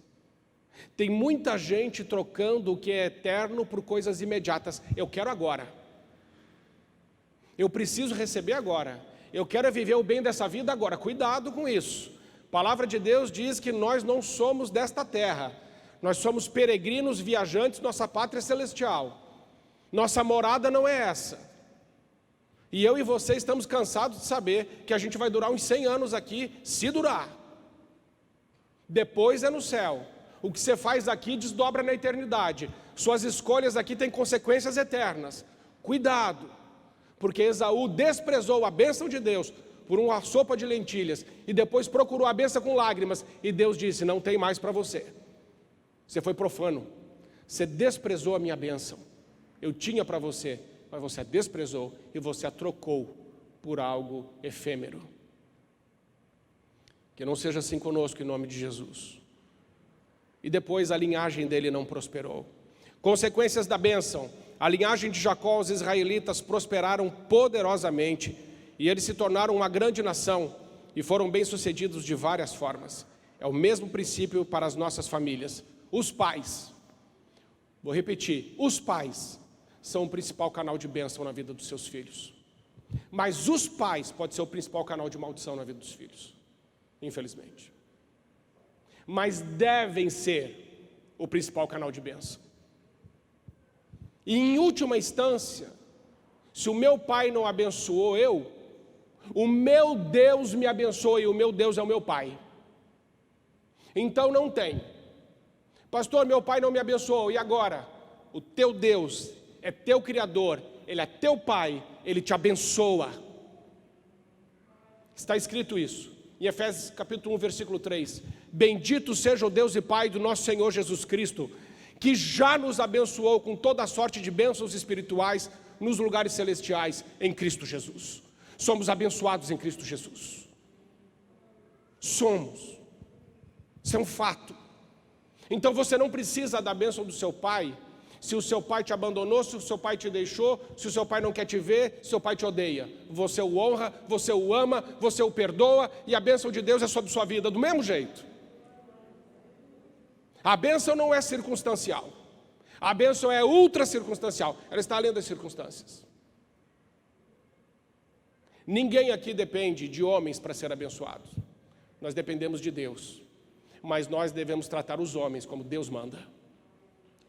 Tem muita gente trocando o que é eterno por coisas imediatas. Eu quero agora. Eu preciso receber agora. Eu quero viver o bem dessa vida agora. Cuidado com isso. A palavra de Deus diz que nós não somos desta terra. Nós somos peregrinos, viajantes, nossa pátria é celestial. Nossa morada não é essa. E eu e você estamos cansados de saber que a gente vai durar uns 100 anos aqui, se durar. Depois é no céu. O que você faz aqui desdobra na eternidade. Suas escolhas aqui têm consequências eternas. Cuidado, porque Esaú desprezou a bênção de Deus por uma sopa de lentilhas e depois procurou a bênção com lágrimas, e Deus disse, não tem mais para você. Você foi profano, você desprezou a minha bênção. Eu tinha para você, mas você a desprezou e você a trocou por algo efêmero. Que não seja assim conosco em nome de Jesus. E depois a linhagem dele não prosperou. Consequências da bênção. A linhagem de Jacó, os israelitas prosperaram poderosamente e eles se tornaram uma grande nação e foram bem-sucedidos de várias formas. É o mesmo princípio para as nossas famílias. Os pais, vou repetir, os pais são o principal canal de bênção na vida dos seus filhos. Mas os pais podem ser o principal canal de maldição na vida dos filhos, infelizmente. Mas devem ser o principal canal de bênção. E em última instância, se o meu pai não abençoou eu, o meu Deus me abençoa e o meu Deus é o meu pai. Então não tem. Pastor, meu pai não me abençoou, e agora? O teu Deus é teu Criador, Ele é teu pai, Ele te abençoa. Está escrito isso, em Efésios capítulo 1, versículo 3. Bendito seja o Deus e Pai do nosso Senhor Jesus Cristo, que já nos abençoou com toda a sorte de bênçãos espirituais nos lugares celestiais em Cristo Jesus. Somos abençoados em Cristo Jesus. Somos. Isso é um fato. Então você não precisa da bênção do seu pai, se o seu pai te abandonou, se o seu pai te deixou, se o seu pai não quer te ver, se o seu pai te odeia. Você o honra, você o ama, você o perdoa, e a bênção de Deus é sobre sua vida do mesmo jeito. A bênção não é circunstancial. A bênção é ultra circunstancial. Ela está além das circunstâncias. Ninguém aqui depende de homens para ser abençoado. Nós dependemos de Deus. Mas nós devemos tratar os homens como Deus manda.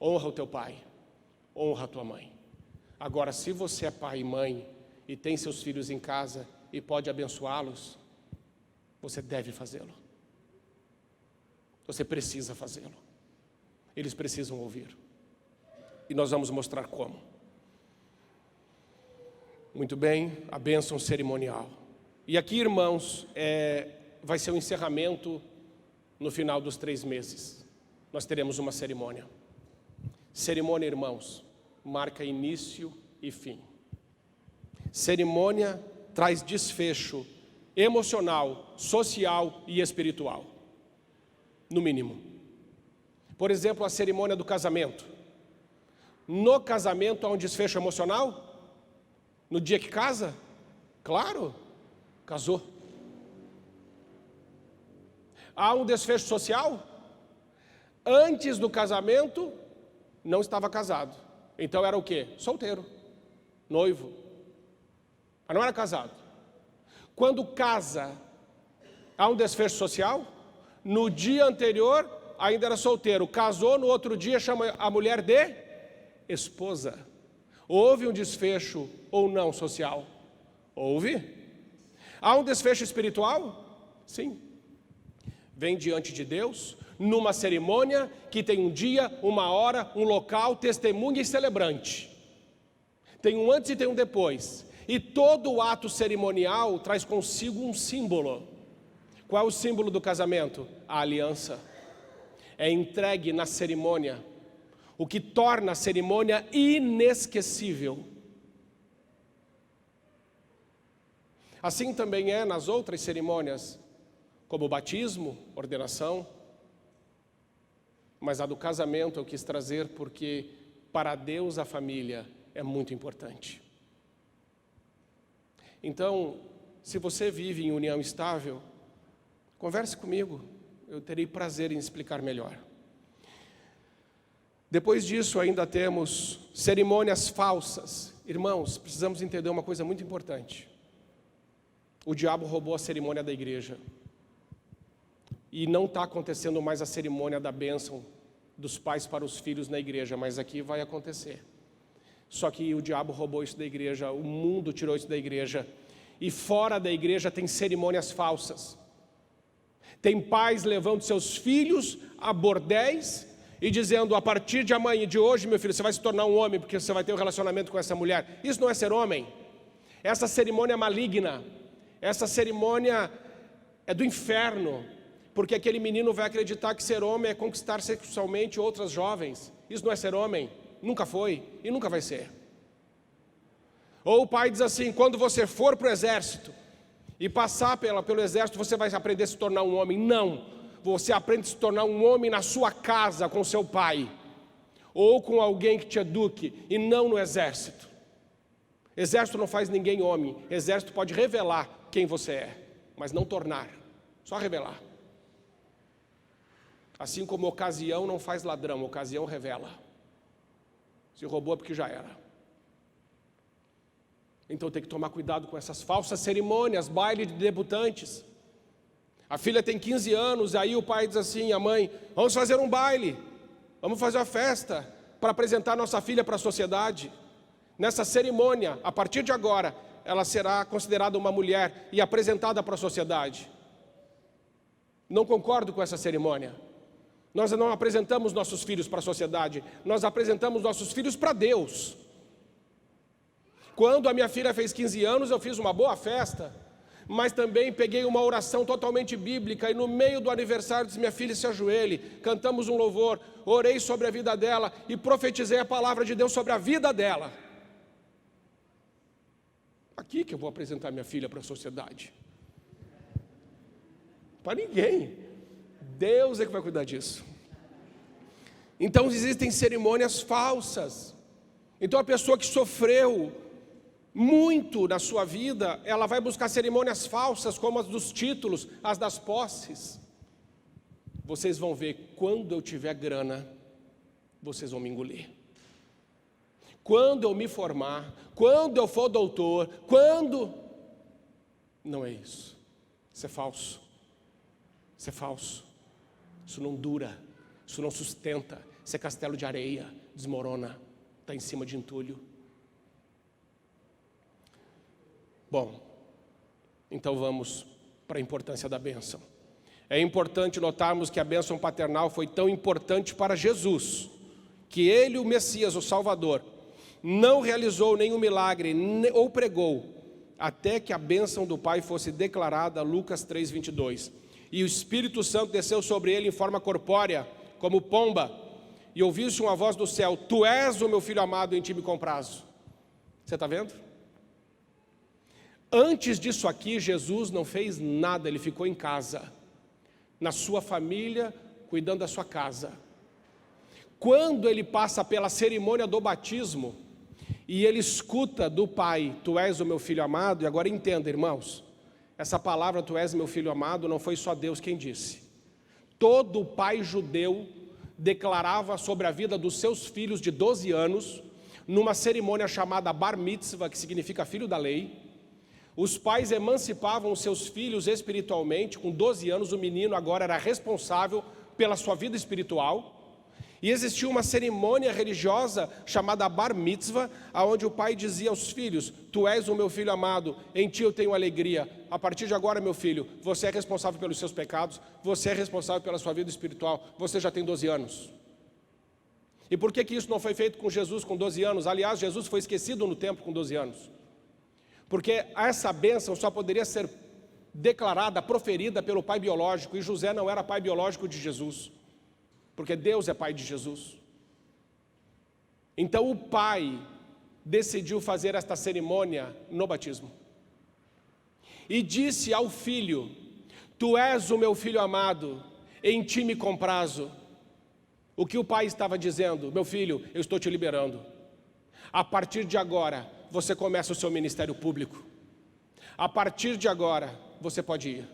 Honra o teu pai, honra a tua mãe. Agora, se você é pai e mãe e tem seus filhos em casa e pode abençoá-los, você deve fazê-lo. Você precisa fazê-lo. eles precisam ouvir. E nós vamos mostrar como. Muito bem, a bênção cerimonial. E aqui, irmãos, vai ser o encerramento no final dos 3 meses. Nós teremos uma cerimônia. Cerimônia, irmãos, marca início e fim. Cerimônia traz desfecho emocional, social e espiritual, no mínimo. Por exemplo, a cerimônia do casamento. No casamento há um desfecho emocional? No dia que casa? Claro, casou. Há um desfecho social? Antes do casamento, não estava casado. Então era o quê? Solteiro, noivo. Mas não era casado. Quando casa, há um desfecho social? No dia anterior, ainda era solteiro. Casou, no outro dia, chama a mulher de esposa. Houve um desfecho ou não social? Houve. Há um desfecho espiritual? Sim. Vem diante de Deus, numa cerimônia que tem um dia, uma hora, um local, testemunha e celebrante. Tem um antes e tem um depois. E todo o ato cerimonial traz consigo um símbolo. Qual é o símbolo do casamento? A aliança. É entregue na cerimônia, o que torna a cerimônia inesquecível. Assim também é nas outras cerimônias, como o batismo, ordenação. Mas a do casamento eu quis trazer porque para Deus a família é muito importante. Então, se você vive em união estável, converse comigo, eu terei prazer em explicar melhor. Depois disso ainda temos cerimônias falsas. Irmãos, precisamos entender uma coisa muito importante. O diabo roubou a cerimônia da igreja. E não está acontecendo mais a cerimônia da bênção dos pais para os filhos na igreja, mas aqui vai acontecer. Só que o diabo roubou isso da igreja, o mundo tirou isso da igreja. E fora da igreja tem cerimônias falsas. Tem pais levando seus filhos a bordéis e dizendo, a partir de amanhã, de hoje, meu filho, você vai se tornar um homem, porque você vai ter um relacionamento com essa mulher. Isso não é ser homem. Essa cerimônia é maligna. Essa cerimônia é do inferno. Porque aquele menino vai acreditar que ser homem é conquistar sexualmente outras jovens. Isso não é ser homem. Nunca foi e nunca vai ser. Ou o pai diz assim, quando você for para o exército e passar pelo exército, você vai aprender a se tornar um homem. Não, você aprende a se tornar um homem na sua casa com seu pai. Ou com alguém que te eduque e não no exército. Exército não faz ninguém homem. Exército pode revelar quem você é, mas não tornar, só revelar. Assim como ocasião não faz ladrão, ocasião revela. Se roubou é porque já era. Então tem que tomar cuidado com essas falsas cerimônias, baile de debutantes. A filha tem 15 anos, aí o pai diz assim, a mãe, vamos fazer um baile, vamos fazer uma festa para apresentar nossa filha para a sociedade. Nessa cerimônia, a partir de agora, ela será considerada uma mulher e apresentada para a sociedade. Não concordo com essa cerimônia. Nós não apresentamos nossos filhos para a sociedade, nós apresentamos nossos filhos para Deus. Quando a minha filha fez 15 anos, eu fiz uma boa festa, mas também peguei uma oração totalmente bíblica e no meio do aniversário disse, minha filha, se ajoelhe, cantamos um louvor, orei sobre a vida dela e profetizei a palavra de Deus sobre a vida dela. Aqui que eu vou apresentar minha filha para a sociedade. Para ninguém. Deus é que vai cuidar disso. Então existem cerimônias falsas. Então a pessoa que sofreu muito na sua vida, ela vai buscar cerimônias falsas, como as dos títulos, as das posses. Vocês vão ver, quando eu tiver grana, vocês vão me engolir. Quando eu me formar, quando eu for doutor, quando... Não é isso. Isso é falso. Isso é falso. Isso não dura. Isso não sustenta. Isso é castelo de areia. Desmorona. Está em cima de entulho. Bom, então vamos para a importância da bênção. É importante notarmos que a bênção paternal foi tão importante para Jesus, que ele, o Messias, o Salvador, não realizou nenhum milagre ou pregou, até que a bênção do Pai fosse declarada, Lucas 3:22. E o Espírito Santo desceu sobre ele em forma corpórea, como pomba, e ouviu-se uma voz do céu: Tu és o meu filho amado, em ti me comprazo. Você está vendo? Antes disso aqui, Jesus não fez nada, ele ficou em casa, na sua família, cuidando da sua casa. Quando ele passa pela cerimônia do batismo, e ele escuta do Pai: Tu és o meu filho amado. E agora entenda, irmãos, essa palavra, Tu és meu filho amado, não foi só Deus quem disse. Todo pai judeu declarava sobre a vida dos seus filhos de 12 anos, numa cerimônia chamada Bar Mitzvah, que significa filho da lei. Os pais emancipavam os seus filhos espiritualmente. Com 12 anos, o menino agora era responsável pela sua vida espiritual. E existia uma cerimônia religiosa chamada Bar Mitzvah, onde o pai dizia aos filhos: Tu és o meu filho amado, em ti eu tenho alegria. A partir de agora, meu filho, você é responsável pelos seus pecados, você é responsável pela sua vida espiritual, você já tem 12 anos. E por que isso não foi feito com Jesus com 12 anos? Aliás, Jesus foi esquecido no templo com 12 anos. Porque essa bênção só poderia ser declarada, proferida pelo pai biológico, e José não era pai biológico de Jesus, porque Deus é pai de Jesus. Então o pai decidiu fazer esta cerimônia no batismo, e disse ao filho: Tu és o meu filho amado, em ti me comprazo. O que o pai estava dizendo? Meu filho, eu estou te liberando. A partir de agora, você começa o seu ministério público. A partir de agora, você pode ir.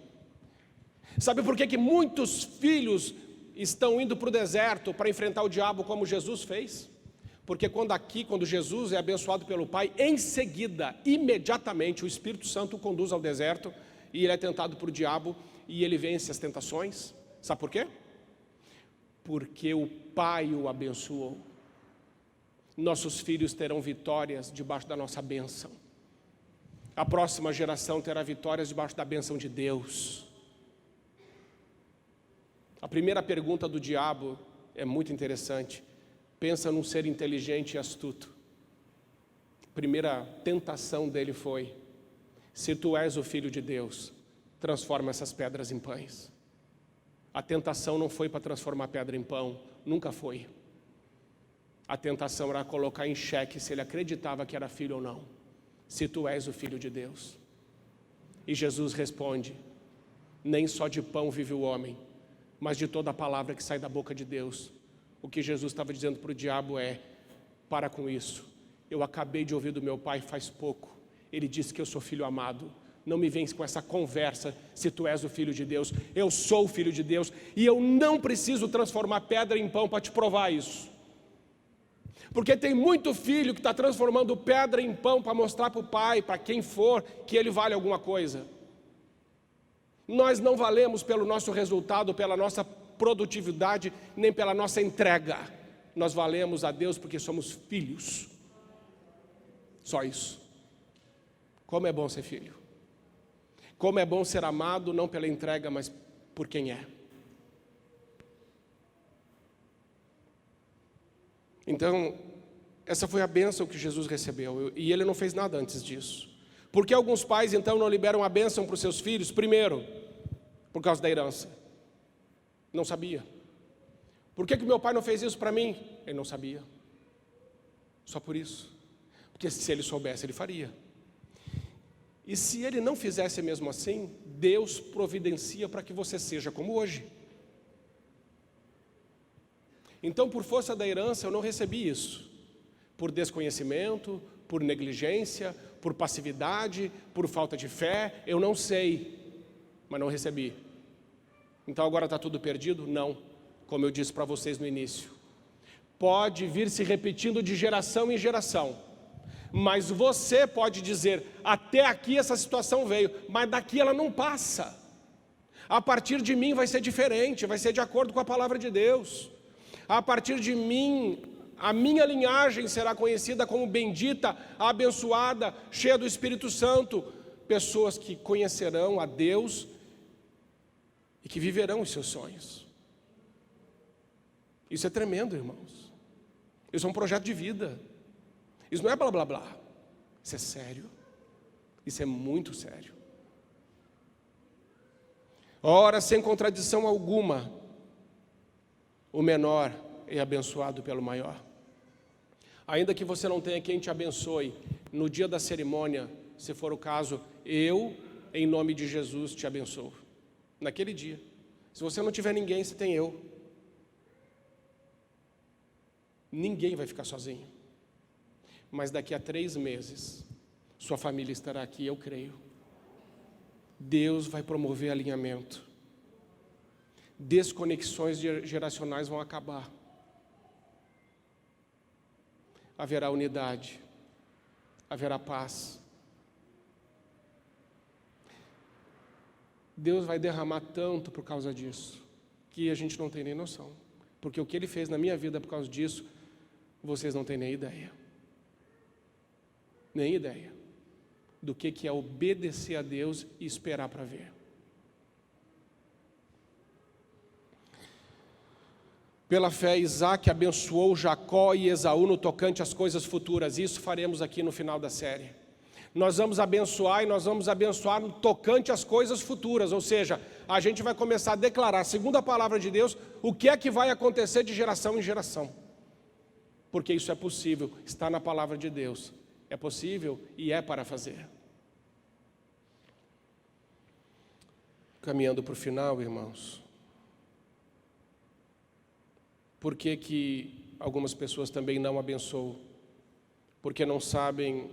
Sabe por que muitos filhos estão indo para o deserto para enfrentar o diabo como Jesus fez? Porque quando Jesus é abençoado pelo Pai, em seguida, imediatamente, o Espírito Santo o conduz ao deserto, e ele é tentado por o diabo, e ele vence as tentações. Sabe por quê? Porque o Pai o abençoou. Nossos filhos terão vitórias debaixo da nossa bênção. A próxima geração terá vitórias debaixo da bênção de Deus. A primeira pergunta do diabo é muito interessante. Pensa num ser inteligente e astuto. A primeira tentação dele foi: se tu és o Filho de Deus, transforma essas pedras em pães. A tentação não foi para transformar pedra em pão, nunca foi. A tentação era colocar em xeque se ele acreditava que era filho ou não. Se tu és o Filho de Deus. E Jesus responde: nem só de pão vive o homem, mas de toda a palavra que sai da boca de Deus. O que Jesus estava dizendo para o diabo é: para com isso, eu acabei de ouvir do meu pai faz pouco, ele disse que eu sou filho amado. Não me vens com essa conversa, se tu és o Filho de Deus. Eu sou o Filho de Deus, e eu não preciso transformar pedra em pão para te provar isso. Porque tem muito filho que está transformando pedra em pão para mostrar para o pai, para quem for, que ele vale alguma coisa. Nós não valemos pelo nosso resultado, pela nossa produtividade, nem pela nossa entrega. Nós valemos a Deus porque somos filhos. Só isso. Como é bom ser filho. Como é bom ser amado, não pela entrega, mas por quem é. Então, essa foi a bênção que Jesus recebeu, e ele não fez nada antes disso. Por que alguns pais então não liberam a bênção para os seus filhos? Primeiro, por causa da herança. Não sabia. Por que meu pai não fez isso para mim? Ele não sabia. Só por isso. Porque se ele soubesse, ele faria. E se ele não fizesse mesmo assim, Deus providencia para que você seja como hoje. Então, por força da herança, eu não recebi isso. Por desconhecimento, por negligência, por passividade, por falta de fé, eu não sei, mas não recebi. Então agora está tudo perdido? Não, como eu disse para vocês no início. Pode vir se repetindo de geração em geração, mas você pode dizer: até aqui essa situação veio, mas daqui ela não passa. A partir de mim vai ser diferente, vai ser de acordo com a palavra de Deus. A partir de mim, a minha linhagem será conhecida como bendita, abençoada, cheia do Espírito Santo. Pessoas que conhecerão a Deus e que viverão os seus sonhos. Isso é tremendo, irmãos. Isso é um projeto de vida. Isso não é blá blá blá. Isso é sério. Isso é muito sério. Ora, sem contradição alguma, o menor é abençoado pelo maior. Ainda que você não tenha quem te abençoe, no dia da cerimônia, se for o caso, eu, em nome de Jesus, te abençoo. Naquele dia. Se você não tiver ninguém, você tem eu. Ninguém vai ficar sozinho. Mas daqui a 3 meses, sua família estará aqui, eu creio. Deus vai promover alinhamento. Desconexões geracionais vão acabar. Haverá unidade. Haverá paz. Deus vai derramar tanto por causa disso, que a gente não tem nem noção. Porque o que Ele fez na minha vida por causa disso, vocês não têm nem ideia. Nem ideia do que é obedecer a Deus e esperar para ver. Pela fé, Isaac abençoou Jacó e Esaú no tocante às coisas futuras. Isso faremos aqui no final da série. Nós vamos abençoar e nós vamos abençoar no tocante às coisas futuras. Ou seja, a gente vai começar a declarar, segundo a palavra de Deus, o que é que vai acontecer de geração em geração. Porque isso é possível, está na palavra de Deus. É possível e é para fazer. Caminhando para o final, irmãos. Por que algumas pessoas também não abençoam? Porque não sabem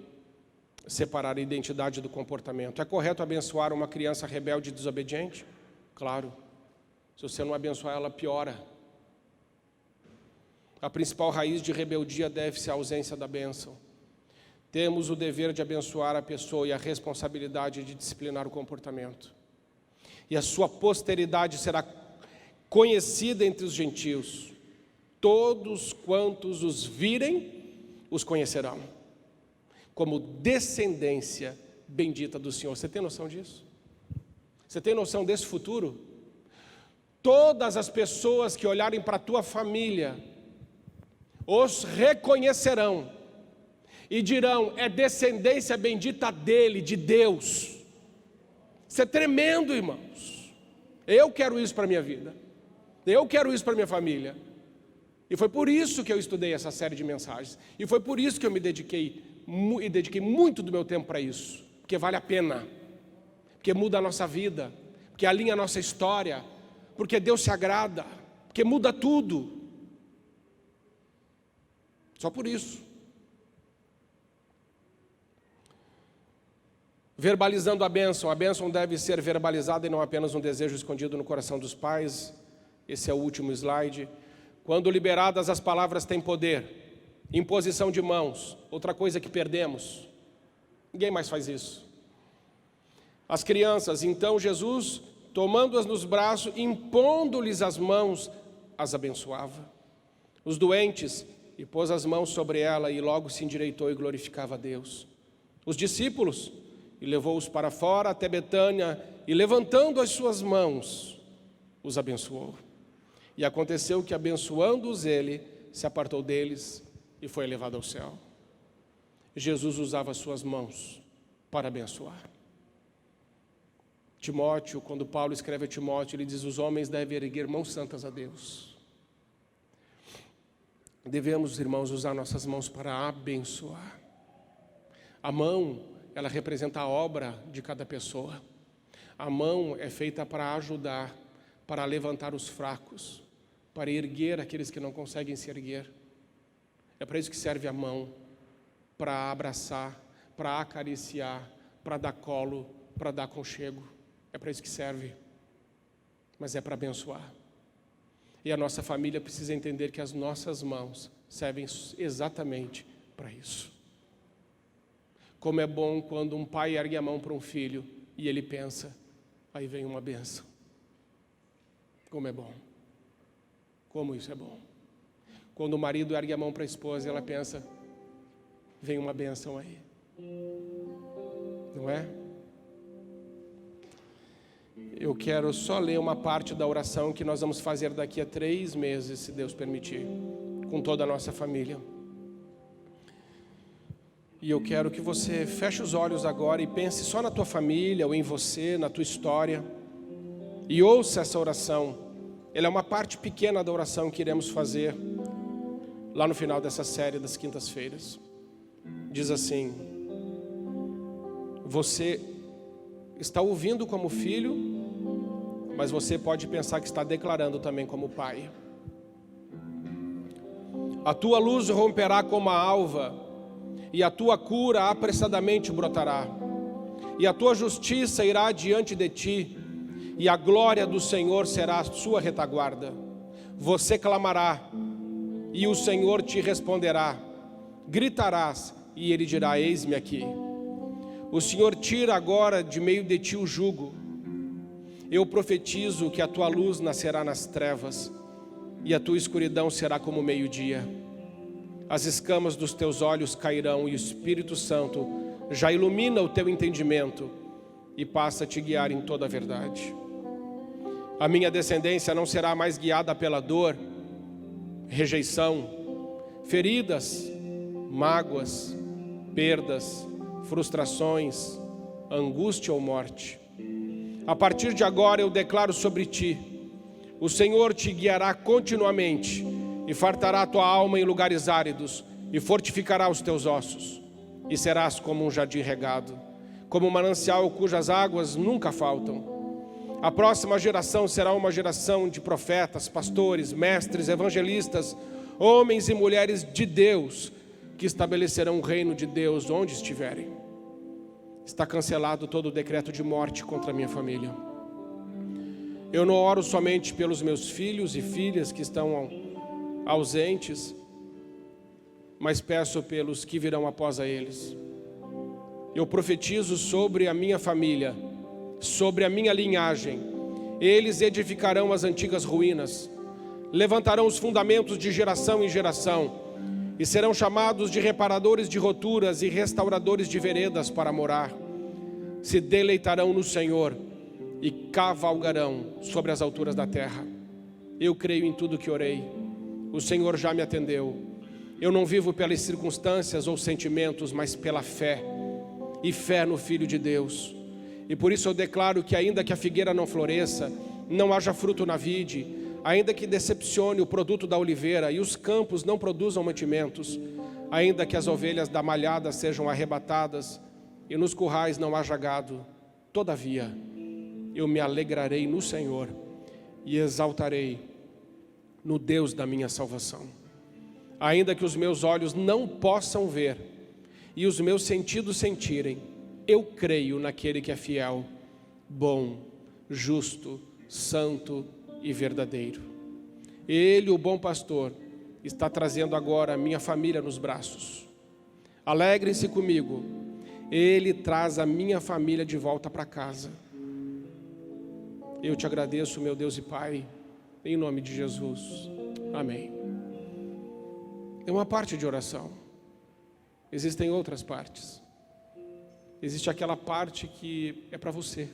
separar a identidade do comportamento. É correto abençoar uma criança rebelde e desobediente? Claro. Se você não abençoar, ela piora. A principal raiz de rebeldia deve-se à ausência da bênção. Temos o dever de abençoar a pessoa e a responsabilidade de disciplinar o comportamento. E a sua posteridade será conhecida entre os gentios. Todos quantos os virem, os conhecerão, como descendência bendita do Senhor. Você tem noção disso? Você tem noção desse futuro? Todas as pessoas que olharem para a tua família, os reconhecerão e dirão, é descendência bendita dele, de Deus. Isso é tremendo, irmãos. Eu quero isso para a minha vida. Eu quero isso para a minha família. E foi por isso que eu estudei essa série de mensagens. E foi por isso que eu me dediquei muito do meu tempo para isso. Porque vale a pena. Porque muda a nossa vida. Porque alinha a nossa história. Porque Deus se agrada. Porque muda tudo. Só por isso. Verbalizando a bênção deve ser verbalizada e não apenas um desejo escondido no coração dos pais. Esse é o último slide. Quando liberadas as palavras têm poder. Imposição de mãos, outra coisa que perdemos. Ninguém mais faz isso. As crianças, então Jesus, tomando-as nos braços, impondo-lhes as mãos, as abençoava. Os doentes, e pôs as mãos sobre ela, e logo se endireitou e glorificava a Deus. Os discípulos, e levou-os para fora até Betânia, e levantando as suas mãos, os abençoou. E aconteceu que, abençoando-os ele, se apartou deles e foi elevado ao céu. Jesus usava as suas mãos para abençoar. Timóteo, quando Paulo escreve a Timóteo, ele diz, os homens devem erguer mãos santas a Deus. Devemos, irmãos, usar nossas mãos para abençoar. A mão, ela representa a obra de cada pessoa. A mão é feita para ajudar, para levantar os fracos, para erguer aqueles que não conseguem se erguer. É para isso que serve a mão, para abraçar, para acariciar, para dar colo, para dar aconchego. É para isso que serve, mas é para abençoar. E a nossa família precisa entender que as nossas mãos servem exatamente para isso. Como é bom quando um pai ergue a mão para um filho e ele pensa, aí vem uma bênção. Como é bom. Como isso é bom. Quando o marido ergue a mão para a esposa e ela pensa, vem uma bênção aí. Não é? Eu quero só ler uma parte da oração que nós vamos fazer daqui a 3 meses, se Deus permitir, com toda a nossa família. E eu quero que você feche os olhos agora e pense só na tua família, ou em você, na tua história, e ouça essa oração. Ela é uma parte pequena da oração que iremos fazer lá no final dessa série das quintas-feiras. Diz assim: você está ouvindo como filho, mas você pode pensar que está declarando também como pai. A tua luz romperá como a alva, e a tua cura apressadamente brotará, e a tua justiça irá diante de ti, e a glória do Senhor será a sua retaguarda. Você clamará, e o Senhor te responderá. Gritarás, e Ele dirá: eis-me aqui. O Senhor tira agora de meio de ti o jugo. Eu profetizo que a tua luz nascerá nas trevas, e a tua escuridão será como o meio-dia. As escamas dos teus olhos cairão, e o Espírito Santo já ilumina o teu entendimento e passa a te guiar em toda a verdade. A minha descendência não será mais guiada pela dor, rejeição, feridas, mágoas, perdas, frustrações, angústia ou morte. A partir de agora eu declaro sobre ti: o Senhor te guiará continuamente, e fartará a tua alma em lugares áridos, e fortificará os teus ossos, e serás como um jardim regado, como um manancial cujas águas nunca faltam. A próxima geração será uma geração de profetas, pastores, mestres, evangelistas, homens e mulheres de Deus, que estabelecerão o reino de Deus onde estiverem. Está cancelado todo o decreto de morte contra a minha família. Eu não oro somente pelos meus filhos e filhas que estão ausentes, mas peço pelos que virão após a eles. Eu profetizo sobre a minha família, sobre a minha linhagem. Eles edificarão as antigas ruínas, levantarão os fundamentos de geração em geração, e serão chamados de reparadores de roturas e restauradores de veredas para morar. Se deleitarão no Senhor e cavalgarão sobre as alturas da terra. Eu creio em tudo que orei. O Senhor já me atendeu. Eu não vivo pelas circunstâncias ou sentimentos, mas pela fé, e fé no Filho de Deus. E por isso eu declaro que ainda que a figueira não floresça, não haja fruto na vide, ainda que decepcione o produto da oliveira e os campos não produzam mantimentos, ainda que as ovelhas da malhada sejam arrebatadas e nos currais não haja gado, todavia eu me alegrarei no Senhor e exaltarei no Deus da minha salvação. Ainda que os meus olhos não possam ver e os meus sentidos sentirem, eu creio naquele que é fiel, bom, justo, santo e verdadeiro. Ele, o bom pastor, está trazendo agora a minha família nos braços. Alegrem-se comigo. Ele traz a minha família de volta para casa. Eu te agradeço, meu Deus e Pai, em nome de Jesus. Amém. É uma parte de oração. Existem outras partes. Existe aquela parte que é para você.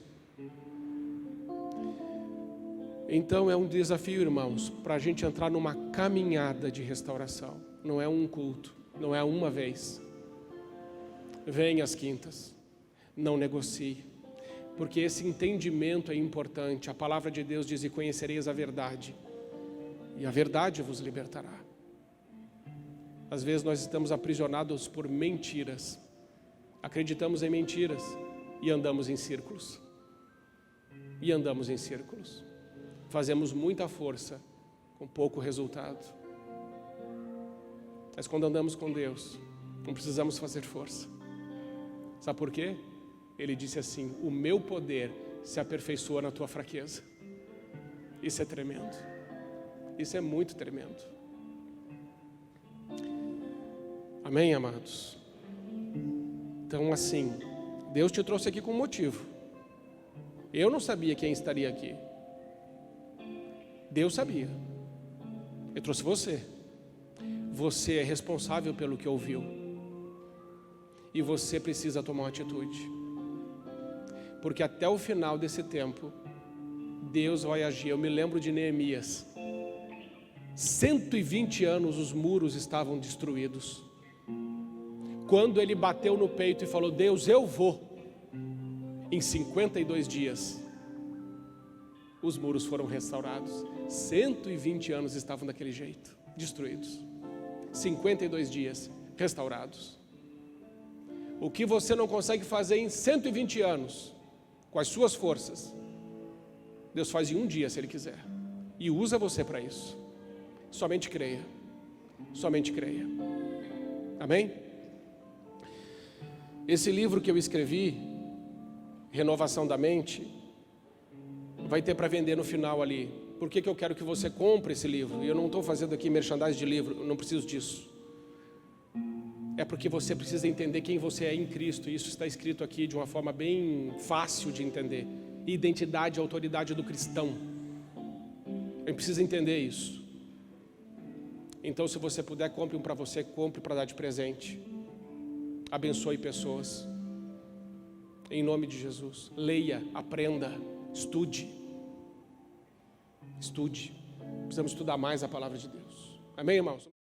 Então é um desafio, irmãos, para a gente entrar numa caminhada de restauração. Não é um culto, não é uma vez. Venha às quintas, não negocie, porque esse entendimento é importante. A palavra de Deus diz: e conhecereis a verdade, e a verdade vos libertará. Às vezes nós estamos aprisionados por mentiras, acreditamos em mentiras e andamos em círculos. Fazemos muita força com pouco resultado. Mas quando andamos com Deus, não precisamos fazer força. Sabe por quê? Ele disse assim: o meu poder se aperfeiçoa na tua fraqueza. Isso é tremendo. Isso é muito tremendo. Amém, amados? Então, assim, Deus te trouxe aqui com um motivo. Eu não sabia quem estaria aqui. Deus sabia. Eu trouxe você. Você é responsável pelo que ouviu. E você precisa tomar uma atitude. Porque até o final desse tempo, Deus vai agir. Eu me lembro de Neemias. 120 anos os muros estavam destruídos. Quando ele bateu no peito e falou: Deus, eu vou. Em 52 dias, os muros foram restaurados. 120 anos estavam daquele jeito, destruídos. 52 dias, restaurados. O que você não consegue fazer em 120 anos, com as suas forças, Deus faz em um dia, se Ele quiser. E usa você para isso. Somente creia. Somente creia. Amém? Esse livro que eu escrevi, Renovação da Mente, vai ter para vender no final ali. Por que eu quero que você compre esse livro? E eu não estou fazendo aqui merchandising de livro, eu não preciso disso. É porque você precisa entender quem você é em Cristo. E isso está escrito aqui de uma forma bem fácil de entender. Identidade e autoridade do cristão. Eu preciso entender isso. Então, se você puder, compre um para você, compre para dar de presente. Abençoe pessoas. Em nome de Jesus. Leia, aprenda, estude. Estude. Precisamos estudar mais a palavra de Deus. Amém, irmãos?